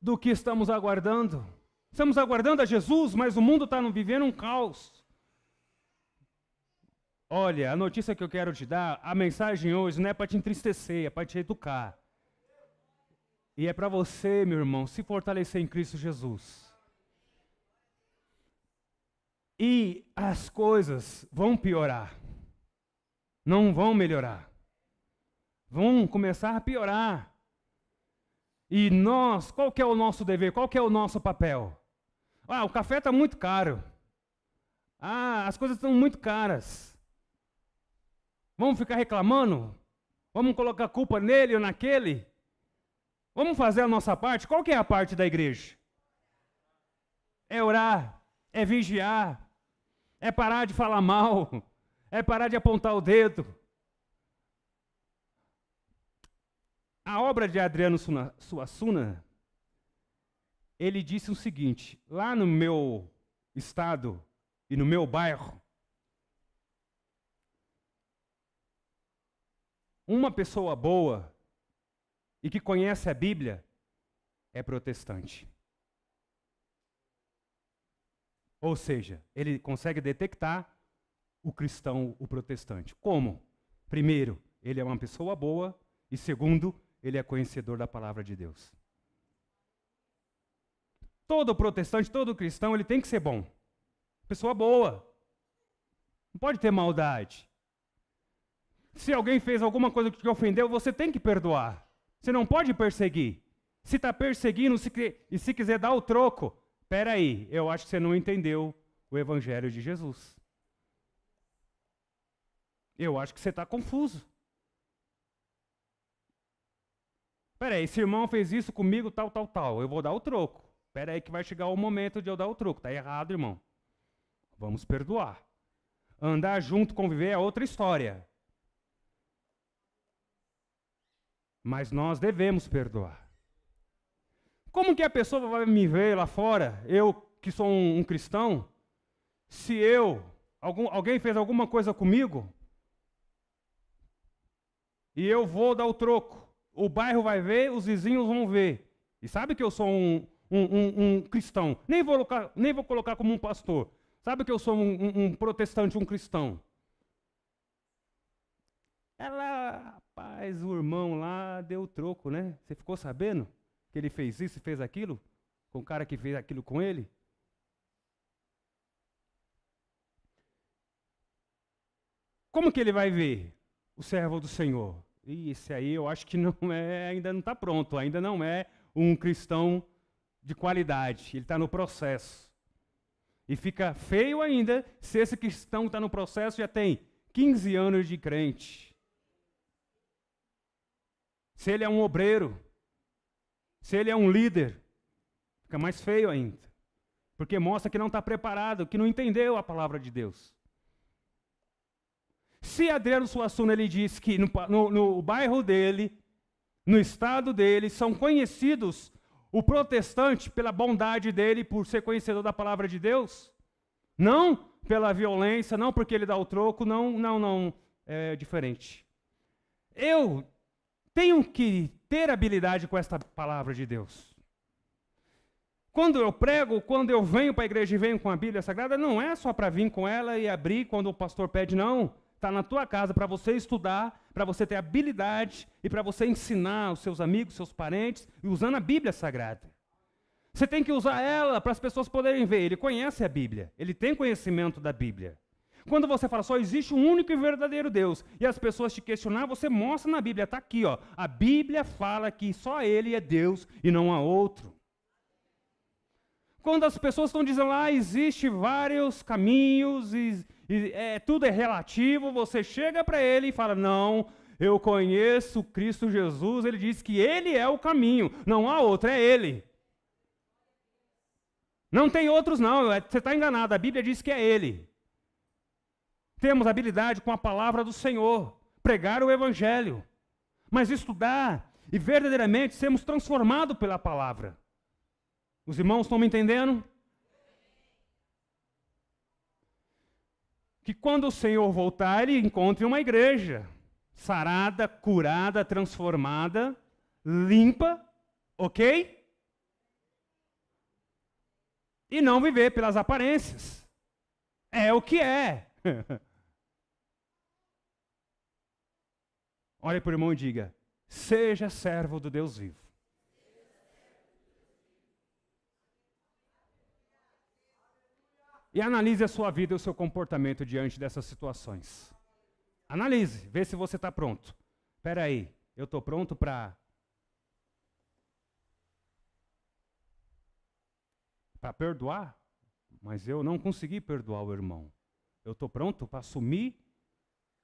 do que estamos aguardando? Estamos aguardando a Jesus, mas o mundo está vivendo um caos. Olha, a notícia que eu quero te dar, a mensagem hoje não é para te entristecer, é para te educar. E é para você, meu irmão, se fortalecer em Cristo Jesus. E as coisas vão piorar. Não vão melhorar. Vão começar a piorar. E nós, qual que é o nosso dever? Qual que é o nosso papel? O café está muito caro. As coisas estão muito caras. Vamos ficar reclamando? Vamos colocar a culpa nele ou naquele? Vamos fazer a nossa parte? Qual que é a parte da igreja? É orar, é vigiar, é parar de falar mal, é parar de apontar o dedo. A obra de Adriano Suassuna, ele disse o seguinte, lá no meu estado e no meu bairro, uma pessoa boa e que conhece a Bíblia é protestante. Ou seja, ele consegue detectar o cristão, o protestante. Como? Primeiro, ele é uma pessoa boa e segundo, ele é conhecedor da palavra de Deus. Todo protestante, todo cristão, ele tem que ser bom. Pessoa boa. Não pode ter maldade. Se alguém fez alguma coisa que te ofendeu, você tem que perdoar. Você não pode perseguir. Se está perseguindo e se quiser dar o troco, espera aí, eu acho que você não entendeu o Evangelho de Jesus. Eu acho que você está confuso. Espera aí, esse irmão fez isso comigo, tal, tal, tal. Eu vou dar o troco. Espera aí que vai chegar o momento de eu dar o troco. Está errado, irmão. Vamos perdoar. Andar junto, conviver é outra história. Mas nós devemos perdoar. Como que a pessoa vai me ver lá fora, eu que sou um cristão, se alguém fez alguma coisa comigo, e eu vou dar o troco? O bairro vai ver, os vizinhos vão ver. E sabe que eu sou um cristão. Nem vou colocar como um pastor. Sabe que eu sou um protestante, um cristão. Rapaz, o irmão lá deu o troco, né? Você ficou sabendo que ele fez isso e fez aquilo? Com o cara que fez aquilo com ele? Como que ele vai ver o servo do Senhor? Esse aí eu acho que ainda não está pronto, ainda não é um cristão de qualidade, ele está no processo. E fica feio ainda se esse cristão está no processo já tem 15 anos de crente. Se ele é um obreiro, se ele é um líder, fica mais feio ainda. Porque mostra que não está preparado, que não entendeu a palavra de Deus. Se Adriano Suassuna ele diz que no bairro dele, no estado dele, são conhecidos o protestante pela bondade dele, por ser conhecedor da palavra de Deus, não pela violência, não porque ele dá o troco, não, é diferente. Eu tenho que ter habilidade com esta palavra de Deus. Quando eu prego, quando eu venho para a igreja e venho com a Bíblia Sagrada, não é só para vir com ela e abrir quando o pastor pede, não. Está na tua casa para você estudar, para você ter habilidade e para você ensinar os seus amigos, seus parentes, e usando a Bíblia Sagrada. Você tem que usar ela para as pessoas poderem ver. Ele conhece a Bíblia, ele tem conhecimento da Bíblia. Quando você fala só existe um único e verdadeiro Deus, e as pessoas te questionar, você mostra na Bíblia, está aqui, ó. A Bíblia fala que só Ele é Deus e não há outro. Quando as pessoas estão dizendo, existe vários caminhos, tudo é relativo, você chega para ele e fala, não, eu conheço Cristo Jesus, ele diz que Ele é o caminho, não há outro, é Ele. Não tem outros não, você está enganado, a Bíblia diz que é Ele. Temos habilidade com a palavra do Senhor, pregar o Evangelho, mas estudar e verdadeiramente sermos transformados pela palavra. Os irmãos estão me entendendo? Que quando o Senhor voltar, Ele encontre uma igreja sarada, curada, transformada, limpa, ok? E não viver pelas aparências. É o que é. Olhe para o irmão e diga, seja servo do Deus vivo. E analise a sua vida e o seu comportamento diante dessas situações. Analise, vê se você está pronto. Espera aí, eu estou pronto para perdoar? Mas eu não consegui perdoar o irmão. Eu estou pronto para assumir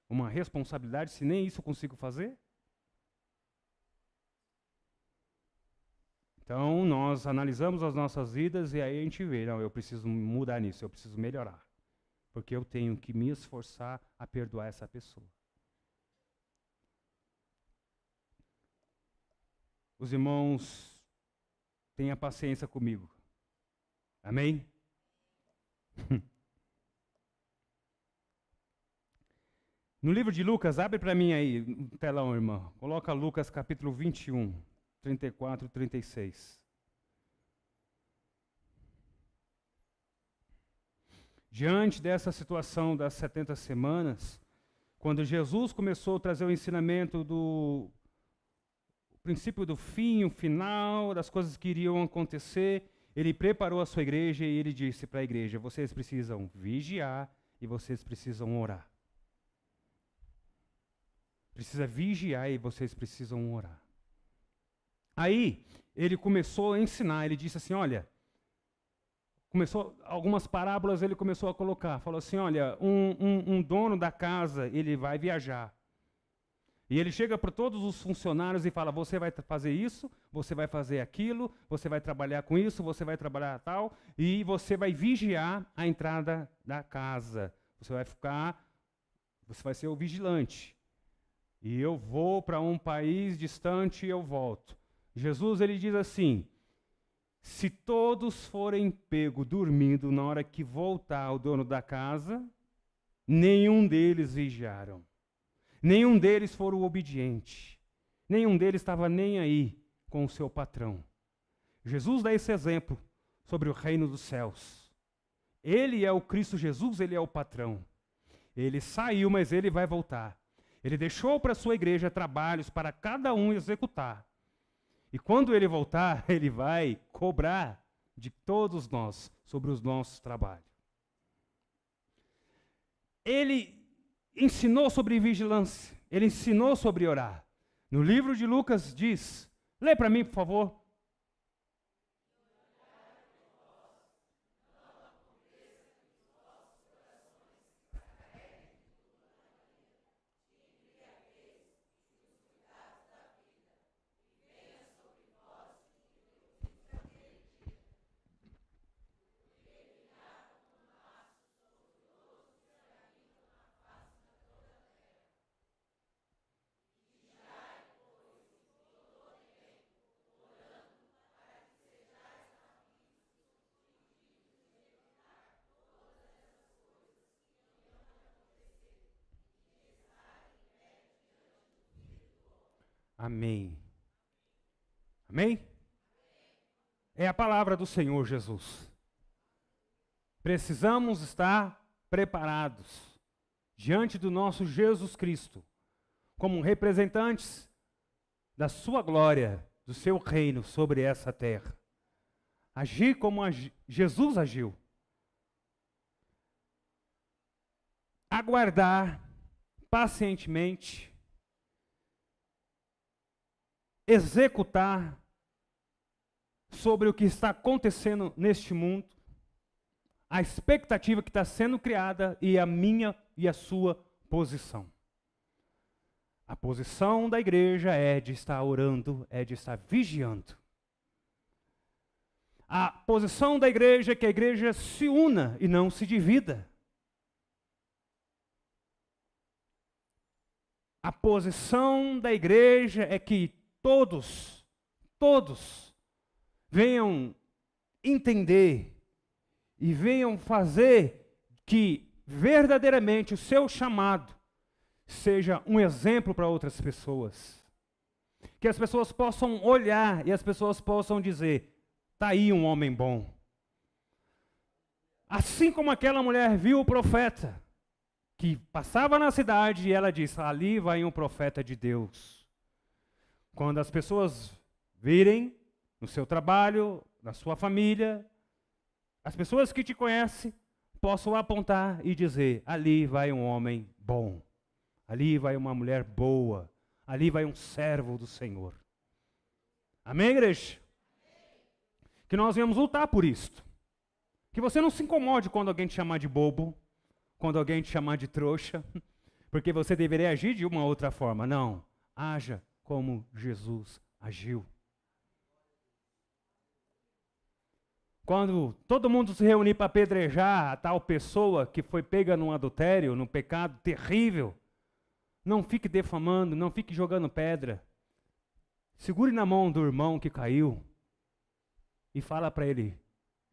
uma responsabilidade se nem isso eu consigo fazer? Então, nós analisamos as nossas vidas e aí a gente vê, não, eu preciso mudar nisso, eu preciso melhorar. Porque eu tenho que me esforçar a perdoar essa pessoa. Os irmãos, tenham paciência comigo. Amém? No livro de Lucas, abre para mim aí, no telão, irmão. Coloca Lucas capítulo 21. 34 e 36. Diante dessa situação das 70 semanas, quando Jesus começou a trazer o ensinamento do princípio do fim, o final, das coisas que iriam acontecer, ele preparou a sua igreja e ele disse para a igreja: vocês precisam vigiar e vocês precisam orar. Precisa vigiar e vocês precisam orar. Aí, ele começou a ensinar, ele disse assim, olha, algumas parábolas ele começou a colocar, falou assim, olha, um dono da casa, ele vai viajar. E ele chega para todos os funcionários e fala, você vai fazer isso, você vai fazer aquilo, você vai trabalhar com isso, você vai trabalhar tal, e você vai vigiar a entrada da casa. Você vai ser o vigilante. E eu vou para um país distante e eu volto. Jesus, ele diz assim, se todos forem pegos dormindo na hora que voltar o dono da casa, nenhum deles vigiaram. Nenhum deles foram obedientes. Nenhum deles estava nem aí com o seu patrão. Jesus dá esse exemplo sobre o reino dos céus. Ele é o Cristo Jesus, ele é o patrão. Ele saiu, mas ele vai voltar. Ele deixou para a sua igreja trabalhos para cada um executar. E quando ele voltar, ele vai cobrar de todos nós sobre os nossos trabalhos. Ele ensinou sobre vigilância, ele ensinou sobre orar. No livro de Lucas diz, lê para mim, por favor. Amém. Amém? É a palavra do Senhor Jesus. Precisamos estar preparados diante do nosso Jesus Cristo, como representantes da sua glória, do seu reino sobre essa terra. Agir como Jesus agiu. Aguardar pacientemente, executar sobre o que está acontecendo neste mundo, a expectativa que está sendo criada e a minha e a sua posição. A posição da igreja é de estar orando, é de estar vigiando. A posição da igreja é que a igreja se una e não se divida. A posição da igreja é que todos venham entender e venham fazer que verdadeiramente o seu chamado seja um exemplo para outras pessoas. Que as pessoas possam olhar e as pessoas possam dizer, está aí um homem bom. Assim como aquela mulher viu o profeta, que passava na cidade e ela disse, ali vai um profeta de Deus. Quando as pessoas virem no seu trabalho, na sua família, as pessoas que te conhecem possam apontar e dizer, ali vai um homem bom, ali vai uma mulher boa, ali vai um servo do Senhor. Amém, igreja? Que nós venhamos lutar por isto. Que você não se incomode quando alguém te chamar de bobo, quando alguém te chamar de trouxa, porque você deveria agir de uma outra forma. Não, haja como Jesus agiu. Quando todo mundo se reunir para apedrejar a tal pessoa que foi pega num adultério, num pecado terrível, não fique defamando, não fique jogando pedra. Segure na mão do irmão que caiu e fala para ele,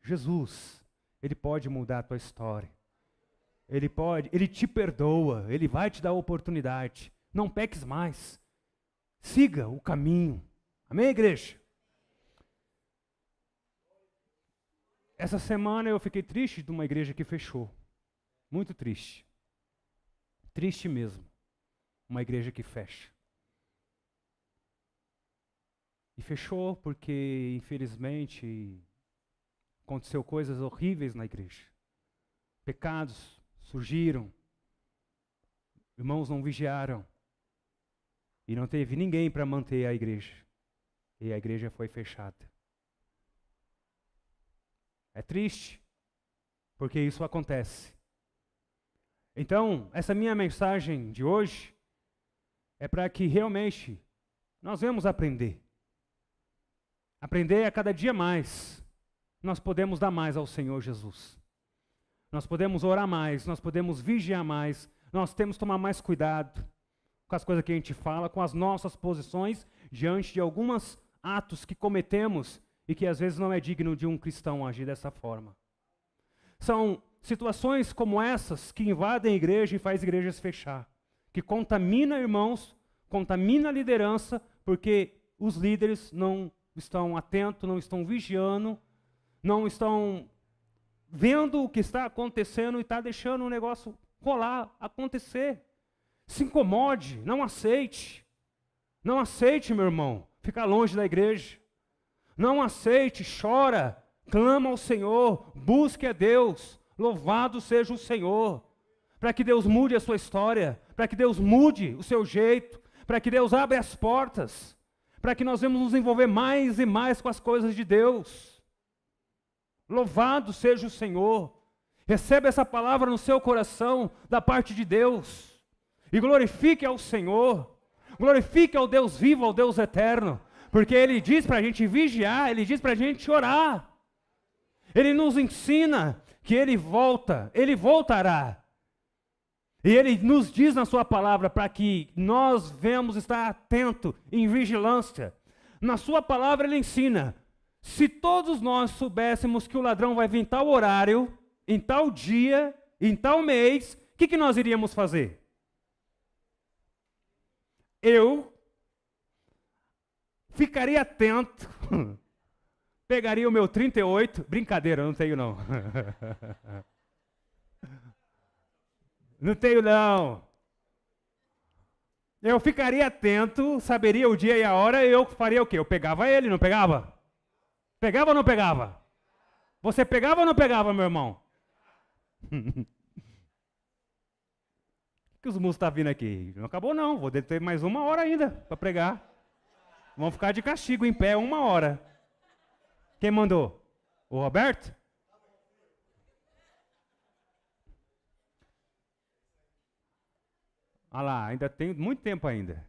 Jesus, ele pode mudar a tua história. Ele te perdoa, ele vai te dar a oportunidade. Não peques mais. Siga o caminho. Amém, igreja? Essa semana eu fiquei triste de uma igreja que fechou. Muito triste. Triste mesmo. Uma igreja que fecha. E fechou porque, infelizmente, aconteceu coisas horríveis na igreja. Pecados surgiram. Irmãos não vigiaram. E não teve ninguém para manter a igreja. E a igreja foi fechada. É triste, porque isso acontece. Então, essa minha mensagem de hoje é para que realmente nós venhamos aprender. Aprender a cada dia mais. Nós podemos dar mais ao Senhor Jesus. Nós podemos orar mais, nós podemos vigiar mais, nós temos que tomar mais cuidado com as coisas que a gente fala, com as nossas posições diante de alguns atos que cometemos e que às vezes não é digno de um cristão agir dessa forma. São situações como essas que invadem a igreja e faz igrejas fechar, que contamina irmãos, contamina a liderança, porque os líderes não estão atentos, não estão vigiando, não estão vendo o que está acontecendo e está deixando o negócio rolar, acontecer. Se incomode, não aceite. Não aceite, meu irmão, ficar longe da igreja. Não aceite, chora, clama ao Senhor, busque a Deus, louvado seja o Senhor, para que Deus mude a sua história, para que Deus mude o seu jeito, para que Deus abra as portas, para que nós venhamos nos envolver mais e mais com as coisas de Deus. Louvado seja o Senhor. Receba essa palavra no seu coração da parte de Deus. E glorifique ao Senhor. Glorifique ao Deus vivo, ao Deus eterno. Porque Ele diz para a gente vigiar, Ele diz para a gente orar. Ele nos ensina que Ele volta, Ele voltará. E Ele nos diz na sua palavra para que nós venhamos estar atentos, em vigilância. Na sua palavra Ele ensina, se todos nós soubéssemos que o ladrão vai vir em tal horário, em tal dia, em tal mês, o que nós iríamos fazer? Eu ficaria atento, pegaria o meu 38, brincadeira, não tenho não. Não tenho não. Eu ficaria atento, saberia o dia e a hora, eu faria o quê? Eu pegava ele, não pegava? Pegava ou não pegava? Você pegava ou não pegava, meu irmão? Que os músicos estão vindo aqui? Não acabou não, vou ter mais 1 hora ainda para pregar. Vão ficar de castigo em pé 1 hora. Quem mandou? O Roberto? Ah lá, ainda tem muito tempo ainda.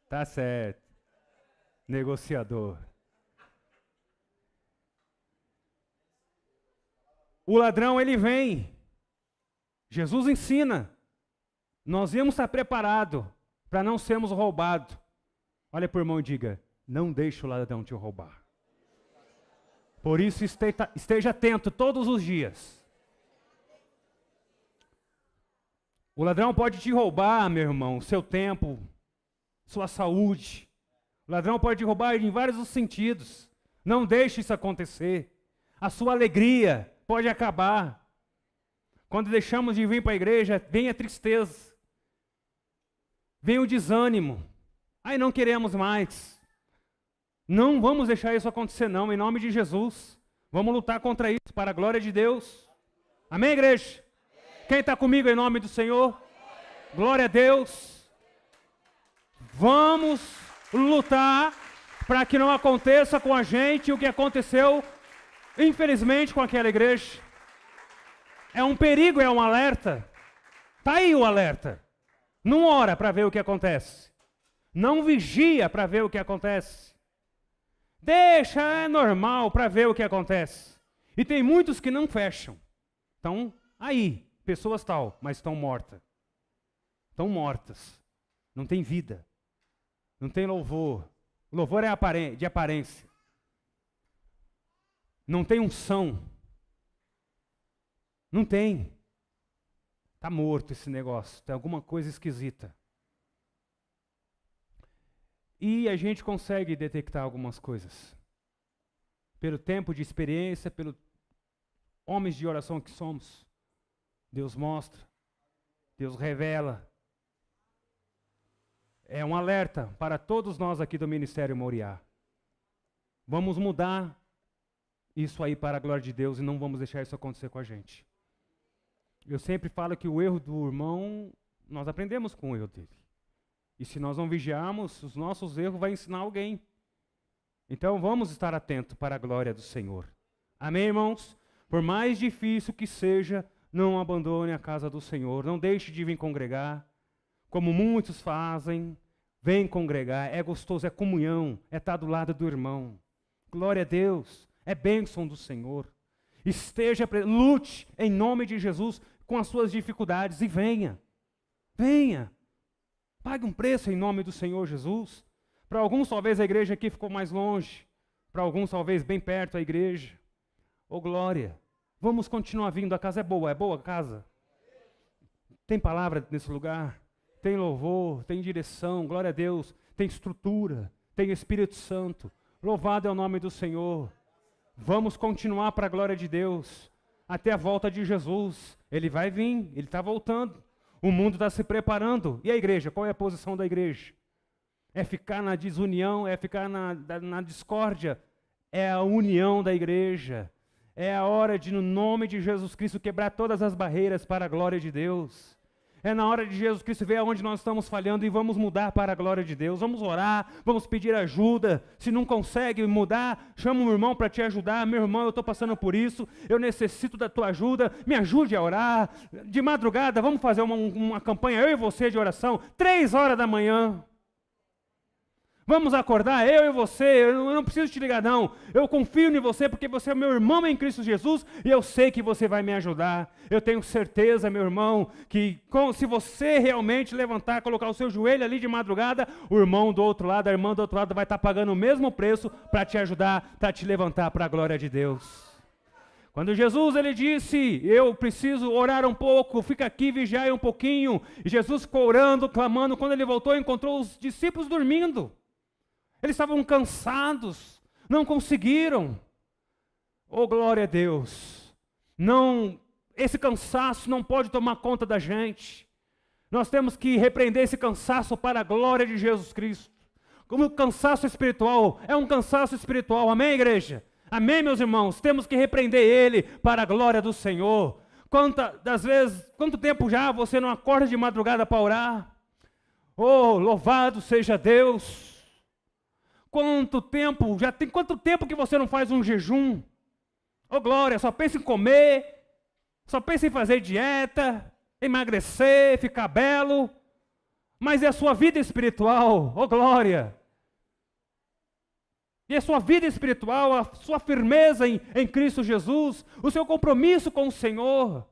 Tá certo. Negociador. O ladrão, ele vem. Jesus ensina. Nós íamos estar preparados para não sermos roubados. Olha para o irmão e diga, não deixe o ladrão te roubar. Por isso esteja atento todos os dias. O ladrão pode te roubar, meu irmão, seu tempo, sua saúde. O ladrão pode te roubar em vários sentidos. Não deixe isso acontecer. A sua alegria pode acabar. Quando deixamos de vir para a igreja, vem a tristeza. Vem o desânimo. Aí não queremos mais. Não vamos deixar isso acontecer não, em nome de Jesus. Vamos lutar contra isso, para a glória de Deus. Amém, igreja? Quem está comigo em nome do Senhor? Glória a Deus. Vamos lutar para que não aconteça com a gente o que aconteceu, infelizmente, com aquela igreja. É um perigo, é um alerta. Está aí o alerta. Não ora para ver o que acontece. Não vigia para ver o que acontece. Deixa, é normal para ver o que acontece. E tem muitos que não fecham. Então, aí, pessoas tal, mas estão mortas. Estão mortas. Não tem vida. Não tem louvor. O louvor é de aparência. Não tem unção. Não tem. Está morto esse negócio. Tem alguma coisa esquisita. E a gente consegue detectar algumas coisas. Pelo tempo de experiência, pelos homens de oração que somos. Deus mostra. Deus revela. É um alerta para todos nós aqui do Ministério Moriá. Vamos mudar isso aí para a glória de Deus e não vamos deixar isso acontecer com a gente. Eu sempre falo que o erro do irmão, nós aprendemos com o erro dele. E se nós não vigiarmos, os nossos erros vão ensinar alguém. Então vamos estar atentos para a glória do Senhor. Amém, irmãos? Por mais difícil que seja, não abandone a casa do Senhor. Não deixe de vir congregar, como muitos fazem. Vem congregar, é gostoso, é comunhão, é estar do lado do irmão. Glória a Deus, é bênção do Senhor. Lute em nome de Jesus com as suas dificuldades e venha. Venha. Pague um preço em nome do Senhor Jesus. Para alguns, talvez a igreja aqui ficou mais longe. Para alguns, talvez bem perto a igreja. Ô glória. Vamos continuar vindo. A casa é boa a casa? Tem palavra nesse lugar? Tem louvor, tem direção, glória a Deus. Tem estrutura, tem Espírito Santo. Louvado é o nome do Senhor. Vamos continuar para a glória de Deus. Até a volta de Jesus. Ele vai vir, ele está voltando. O mundo está se preparando. E a igreja? Qual é a posição da igreja? É ficar na desunião? É ficar na discórdia? É a união da igreja. É a hora de, no nome de Jesus Cristo, quebrar todas as barreiras para a glória de Deus. É na hora de Jesus Cristo ver aonde nós estamos falhando e vamos mudar para a glória de Deus. Vamos orar, vamos pedir ajuda. Se não consegue mudar, chama um irmão para te ajudar. Meu irmão, eu estou passando por isso, eu necessito da tua ajuda, me ajude a orar. De madrugada, vamos fazer uma campanha, eu e você, de oração, 3 horas da manhã. Vamos acordar, eu e você, eu não preciso te ligar não, eu confio em você porque você é meu irmão em Cristo Jesus e eu sei que você vai me ajudar. Eu tenho certeza, meu irmão, que se você realmente levantar, colocar o seu joelho ali de madrugada, o irmão do outro lado, a irmã do outro lado vai estar pagando o mesmo preço para te ajudar, para te levantar para a glória de Deus. Quando Jesus ele disse, eu preciso orar um pouco, fica aqui, vigiai um pouquinho, e Jesus ficou orando, clamando, quando ele voltou encontrou os discípulos dormindo. Eles estavam cansados, não conseguiram. Oh, glória a Deus. Não, esse cansaço não pode tomar conta da gente. Nós temos que repreender esse cansaço para a glória de Jesus Cristo. Como o cansaço espiritual, é um cansaço espiritual, amém, igreja? Amém, meus irmãos? Temos que repreender ele para a glória do Senhor. Quanto tempo já você não acorda de madrugada para orar? Oh, louvado seja Deus. Quanto tempo que você não faz um jejum? Oh glória, só pensa em comer, só pensa em fazer dieta, emagrecer, ficar belo, mas é a sua vida espiritual, oh glória. E a sua vida espiritual, a sua firmeza em Cristo Jesus, o seu compromisso com o Senhor.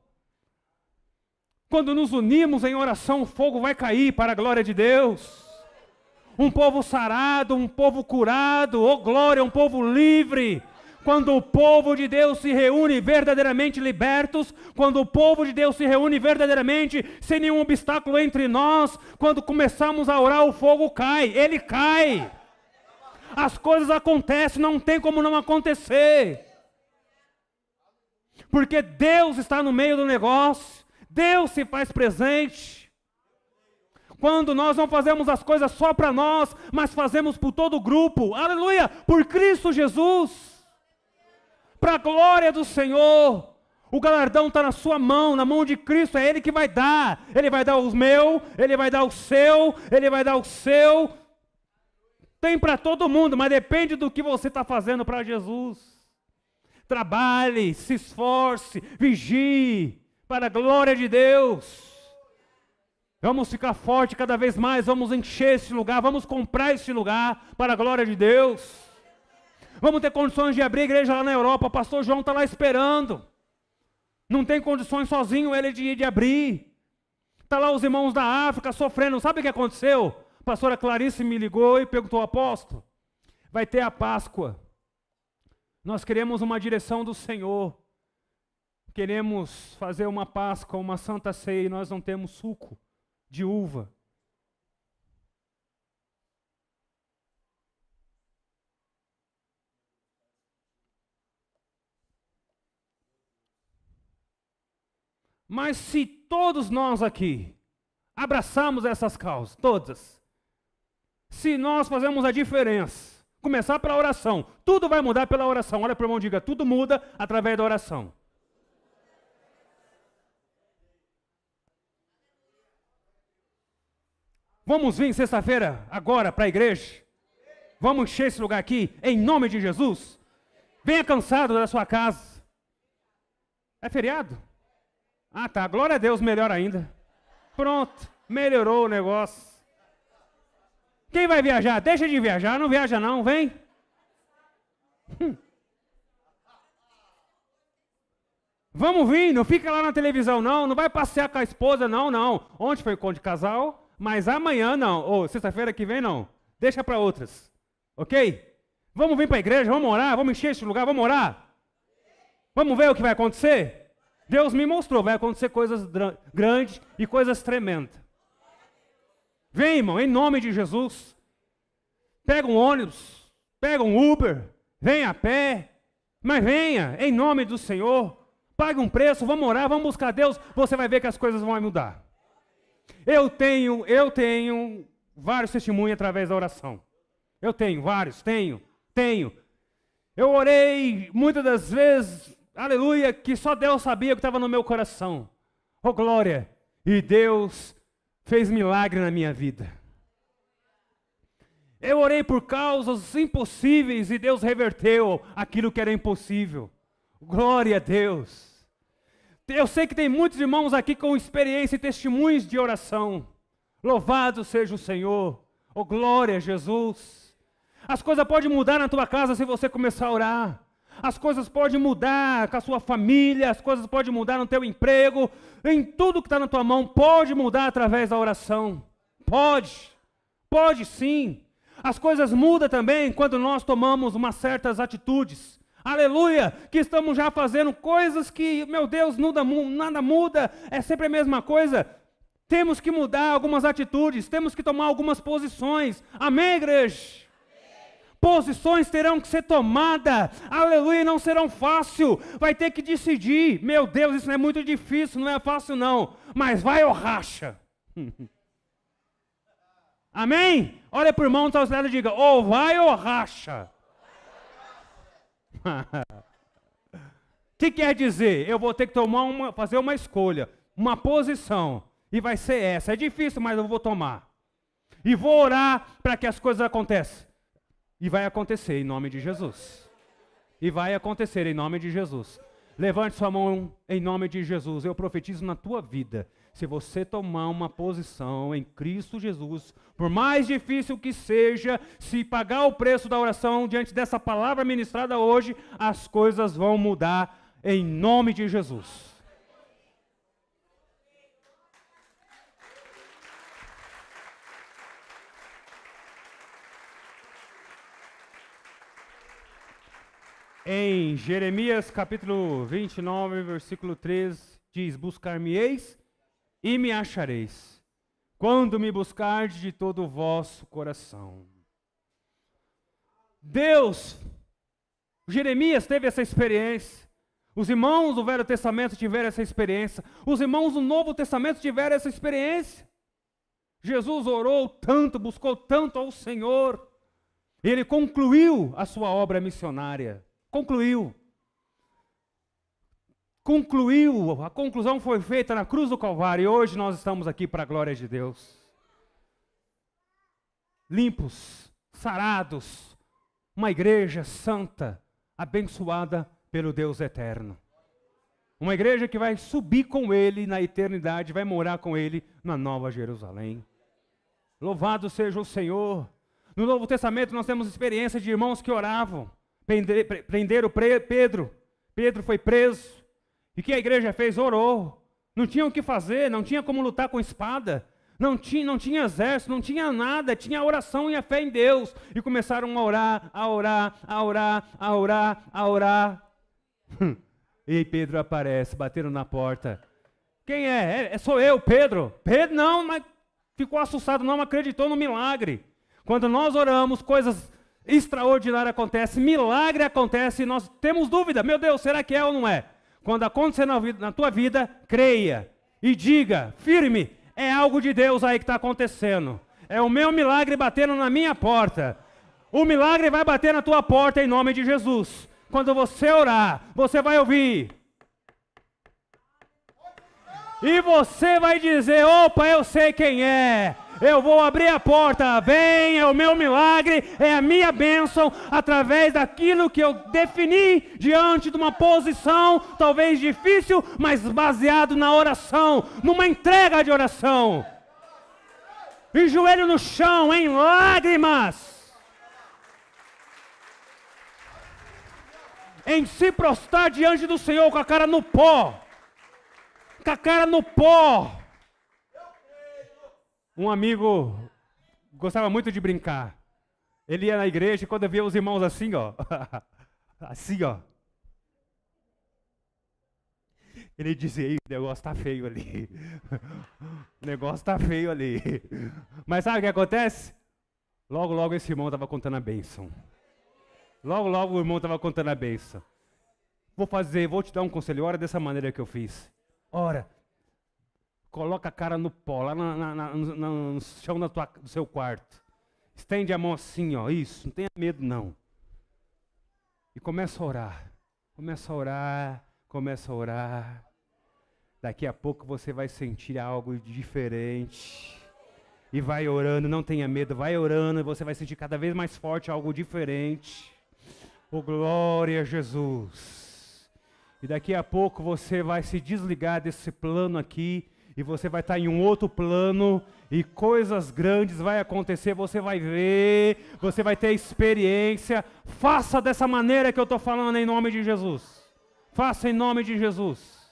Quando nos unimos em oração, o fogo vai cair para a glória de Deus. Um povo sarado, um povo curado, oh glória, um povo livre. Quando o povo de Deus se reúne verdadeiramente libertos, quando o povo de Deus se reúne verdadeiramente sem nenhum obstáculo entre nós, quando começamos a orar, o fogo cai, ele cai. As coisas acontecem, não tem como não acontecer. Porque Deus está no meio do negócio, Deus se faz presente. Quando nós não fazemos as coisas só para nós, mas fazemos por todo o grupo, aleluia, por Cristo Jesus, para a glória do Senhor. O galardão está na sua mão, na mão de Cristo, é Ele que vai dar. Ele vai dar os meus, Ele vai dar o seu, Ele vai dar o seu. Tem para todo mundo, mas depende do que você está fazendo para Jesus. Trabalhe, se esforce, vigie, para a glória de Deus. Vamos ficar forte cada vez mais, vamos encher esse lugar, vamos comprar esse lugar para a glória de Deus. Vamos ter condições de abrir a igreja lá na Europa, o pastor João está lá esperando. Não tem condições sozinho ele de abrir. Está lá os irmãos da África sofrendo, sabe o que aconteceu? A pastora Clarice me ligou e perguntou, apóstolo, vai ter a Páscoa. Nós queremos uma direção do Senhor. Queremos fazer uma Páscoa, uma Santa Ceia e nós não temos suco de uva. Mas se todos nós aqui abraçamos essas causas, todas, se nós fazemos a diferença, Começar pela oração. Tudo vai mudar pela oração. Olha para o irmão e diga, tudo muda através da oração. Vamos vir sexta-feira, agora, para a igreja? Vamos encher esse lugar aqui, em nome de Jesus? Venha cansado da sua casa. É feriado? Ah, tá. Glória a Deus, melhor ainda. Pronto, melhorou o negócio. Quem vai viajar? Deixa de viajar, não viaja não, vem. Vamos vir, não fica lá na televisão não, não vai passear com a esposa não. Ontem foi encontro de casal, mas amanhã não, ou sexta-feira que vem não. Deixa para outras, ok? Vamos vir para a igreja, vamos orar, vamos encher esse lugar, vamos orar. Vamos ver o que vai acontecer? Deus me mostrou, vai acontecer coisas grandes e coisas tremendas. Vem, irmão, em nome de Jesus. Pega um ônibus, pega um Uber, venha a pé, mas venha, em nome do Senhor. Pague um preço, vamos orar, vamos buscar Deus, você vai ver que as coisas vão mudar. Eu tenho vários testemunhos através da oração. Eu tenho vários, tenho. Eu orei muitas das vezes, aleluia, que só Deus sabia o que estava no meu coração. Oh, glória! E Deus fez milagre na minha vida. Eu orei por causas impossíveis e Deus reverteu aquilo que era impossível. Glória a Deus. Eu sei que tem muitos irmãos aqui com experiência e testemunhos de oração. Louvado seja o Senhor. Oh, glória a Jesus. As coisas podem mudar na tua casa se você começar a orar. As coisas podem mudar com a sua família, as coisas podem mudar no teu emprego, em tudo que está na tua mão, pode mudar através da oração. Pode sim. As coisas mudam também quando nós tomamos umas certas atitudes. Aleluia, que estamos já fazendo coisas que, meu Deus, nada muda, é sempre a mesma coisa. Temos que mudar algumas atitudes, temos que tomar algumas posições. Amém, igreja? Posições terão que ser tomadas, aleluia, não serão fácil, vai ter que decidir. Meu Deus, isso não é muito difícil, não é fácil não, mas vai ou racha. Amém? Olha para o irmão do seu lado e diga, ou vai ou racha. O que quer dizer? Eu vou ter que fazer uma escolha, uma posição, e vai ser essa. É difícil, mas eu vou tomar. E vou orar para que as coisas aconteçam. E vai acontecer em nome de Jesus. E vai acontecer em nome de Jesus. Levante sua mão em nome de Jesus. Eu profetizo na tua vida. Se você tomar uma posição em Cristo Jesus, por mais difícil que seja, se pagar o preço da oração diante dessa palavra ministrada hoje, as coisas vão mudar em nome de Jesus. Em Jeremias capítulo 29, versículo 3, diz, buscar-me-eis e me achareis, quando me buscardes de todo o vosso coração. Jeremias teve essa experiência, os irmãos do Velho Testamento tiveram essa experiência, os irmãos do Novo Testamento tiveram essa experiência. Jesus orou tanto, buscou tanto ao Senhor, ele concluiu a sua obra missionária. Concluiu, a conclusão foi feita na cruz do Calvário e hoje nós estamos aqui para a glória de Deus. Limpos, sarados, uma igreja santa, abençoada pelo Deus eterno. Uma igreja que vai subir com Ele na eternidade, vai morar com Ele na Nova Jerusalém. Louvado seja o Senhor. No Novo Testamento nós temos experiência de irmãos que oravam. Prenderam Pedro. Pedro foi preso. E o que a igreja fez? Orou. Não tinha o que fazer, não tinha como lutar com espada. Não tinha exército, não tinha nada. Tinha a oração e a fé em Deus. E começaram a orar. E Pedro aparece, bateram na porta. Quem é? Sou eu, Pedro. Pedro não, mas ficou assustado, não acreditou no milagre. Quando nós oramos, coisas extraordinário acontece, milagre acontece e nós temos dúvida, meu Deus, será que é ou não é? Quando acontecer na tua vida, creia e diga, firme, é algo de Deus aí que está acontecendo, é o meu milagre batendo na minha porta, O milagre vai bater na tua porta em nome de Jesus. Quando você orar, você vai ouvir. E você vai dizer, opa, eu sei quem é. Eu vou abrir a porta, vem, é o meu milagre, é a minha bênção, através daquilo que eu defini diante de uma posição, talvez difícil, mas baseado na oração, numa entrega de oração. E joelho no chão, em lágrimas. Em se prostrar diante do Senhor com a cara no pó. Com a cara no pó. Um amigo gostava muito de brincar. Ele ia na igreja e quando via os irmãos assim, ó. Assim, ó. Ele dizia, o negócio tá feio ali. O negócio tá feio ali. Mas sabe o que acontece? Logo, logo esse irmão estava contando a bênção. Logo, logo o irmão estava contando a bênção. Vou te dar um conselho, ora dessa maneira que eu fiz. Ora. Coloca a cara no pó, lá no chão do seu quarto. Estende a mão assim, ó, isso, não tenha medo não. E começa a orar. Começa a orar, começa a orar. Daqui a pouco você vai sentir algo diferente. E vai orando, não tenha medo, vai orando e você vai sentir cada vez mais forte algo diferente. Oh, glória a Jesus. E daqui a pouco você vai se desligar desse plano aqui. E você vai estar em um outro plano e coisas grandes vai acontecer, você vai ver, você vai ter experiência. Faça dessa maneira que eu estou falando em nome de Jesus. Faça em nome de Jesus.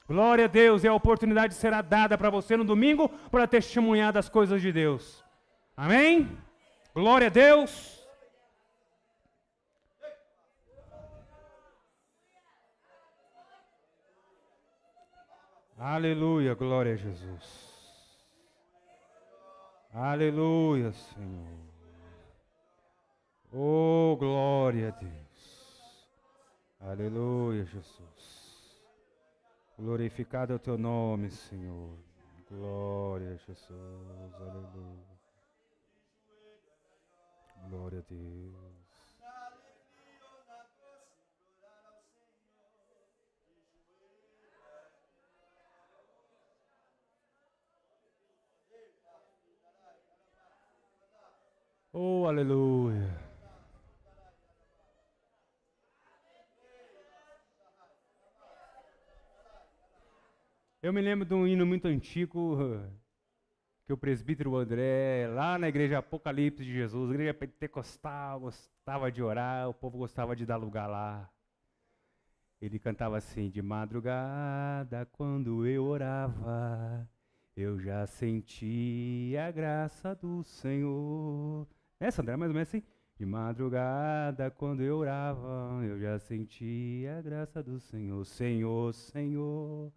Glória a Deus, e a oportunidade será dada para você no domingo para testemunhar das coisas de Deus. Amém? Glória a Deus. Aleluia, glória a Jesus. Aleluia, Senhor. Oh, glória a Deus. Aleluia, Jesus. Glorificado é o teu nome, Senhor. Glória a Jesus. Aleluia. Glória a Deus. Oh, aleluia. Eu me lembro de um hino muito antigo que o presbítero André, lá na igreja Apocalipse de Jesus, igreja pentecostal, gostava de orar, o povo gostava de dar lugar lá. Ele cantava assim, de madrugada, quando eu orava, eu já sentia a graça do Senhor. Essa, André, mais ou menos assim. De madrugada, quando eu orava, eu já sentia a graça do Senhor. Senhor, Senhor,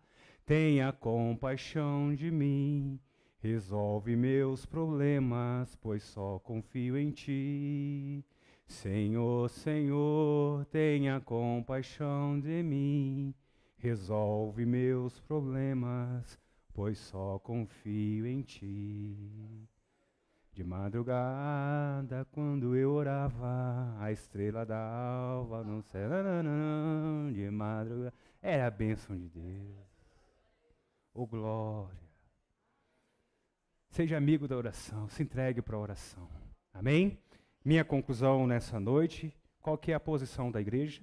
tenha compaixão de mim. Resolve meus problemas, pois só confio em Ti. Senhor, Senhor, tenha compaixão de mim. Resolve meus problemas, pois só confio em Ti. De madrugada, quando eu orava, a estrela d'alva no céu, de madrugada, era a bênção de Deus. Oh, glória. Seja amigo da oração, se entregue para a oração. Amém? Minha conclusão nessa noite, qual que é a posição da igreja?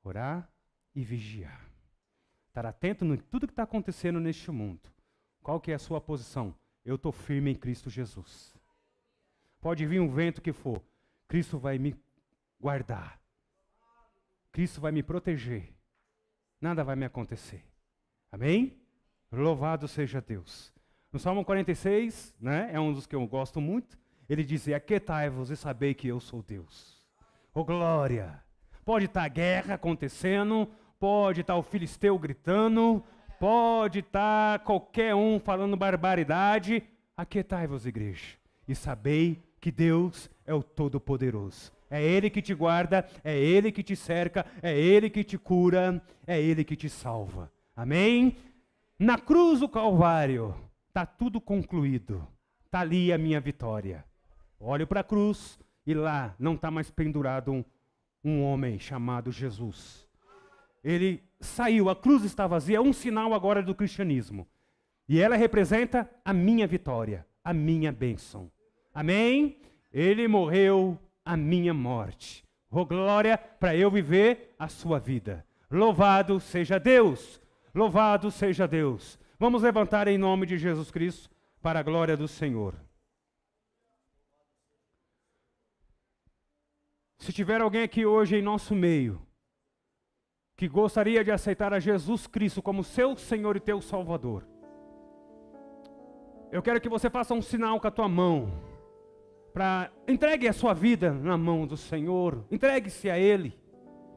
Orar e vigiar. Estar atento em tudo que está acontecendo neste mundo. Qual que é a sua posição? Eu estou firme em Cristo Jesus. Pode vir um vento que for, Cristo vai me guardar. Cristo vai me proteger. Nada vai me acontecer. Amém? Louvado seja Deus. No Salmo 46, né, é um dos que eu gosto muito, ele diz, aquietai-vos e sabei que eu sou Deus. Oh, glória! Pode estar a guerra acontecendo, pode estar o filisteu gritando, pode estar qualquer um falando barbaridade. Aquietai-vos, igreja, e sabei que Deus é o Todo-Poderoso. É Ele que te guarda, é Ele que te cerca, é Ele que te cura, é Ele que te salva. Amém? Na cruz do Calvário, está tudo concluído. Está ali a minha vitória. Olho para a cruz E lá não está mais pendurado um homem chamado Jesus. Ele saiu, a cruz está vazia, é um sinal agora do cristianismo. E ela representa a minha vitória, a minha bênção. Amém? Ele morreu a minha morte. Oh, glória para eu viver a sua vida. Louvado seja Deus! Louvado seja Deus! Vamos levantar em nome de Jesus Cristo para a glória do Senhor. Se tiver alguém aqui hoje em nosso meio, que gostaria de aceitar a Jesus Cristo como seu Senhor e teu Salvador, eu quero que você faça um sinal com a tua mão, entregue a sua vida na mão do Senhor, entregue-se a Ele,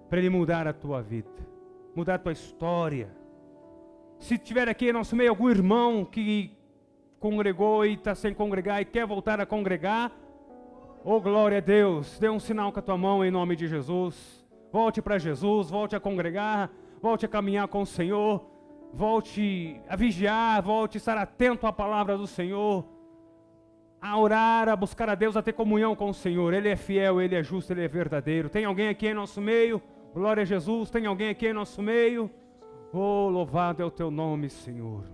para Ele mudar a tua vida, mudar a tua história. Se tiver aqui em nosso meio algum irmão que congregou e está sem congregar e quer voltar a congregar, oh, glória a Deus, dê um sinal com a tua mão em nome de Jesus. Volte para Jesus, volte a congregar, volte a caminhar com o Senhor, volte a vigiar, volte a estar atento à palavra do Senhor, a orar, a buscar a Deus, a ter comunhão com o Senhor. Ele é fiel, Ele é justo, Ele é verdadeiro. Tem alguém aqui em nosso meio? Glória a Jesus, tem alguém aqui em nosso meio? Oh, louvado é o teu nome, Senhor.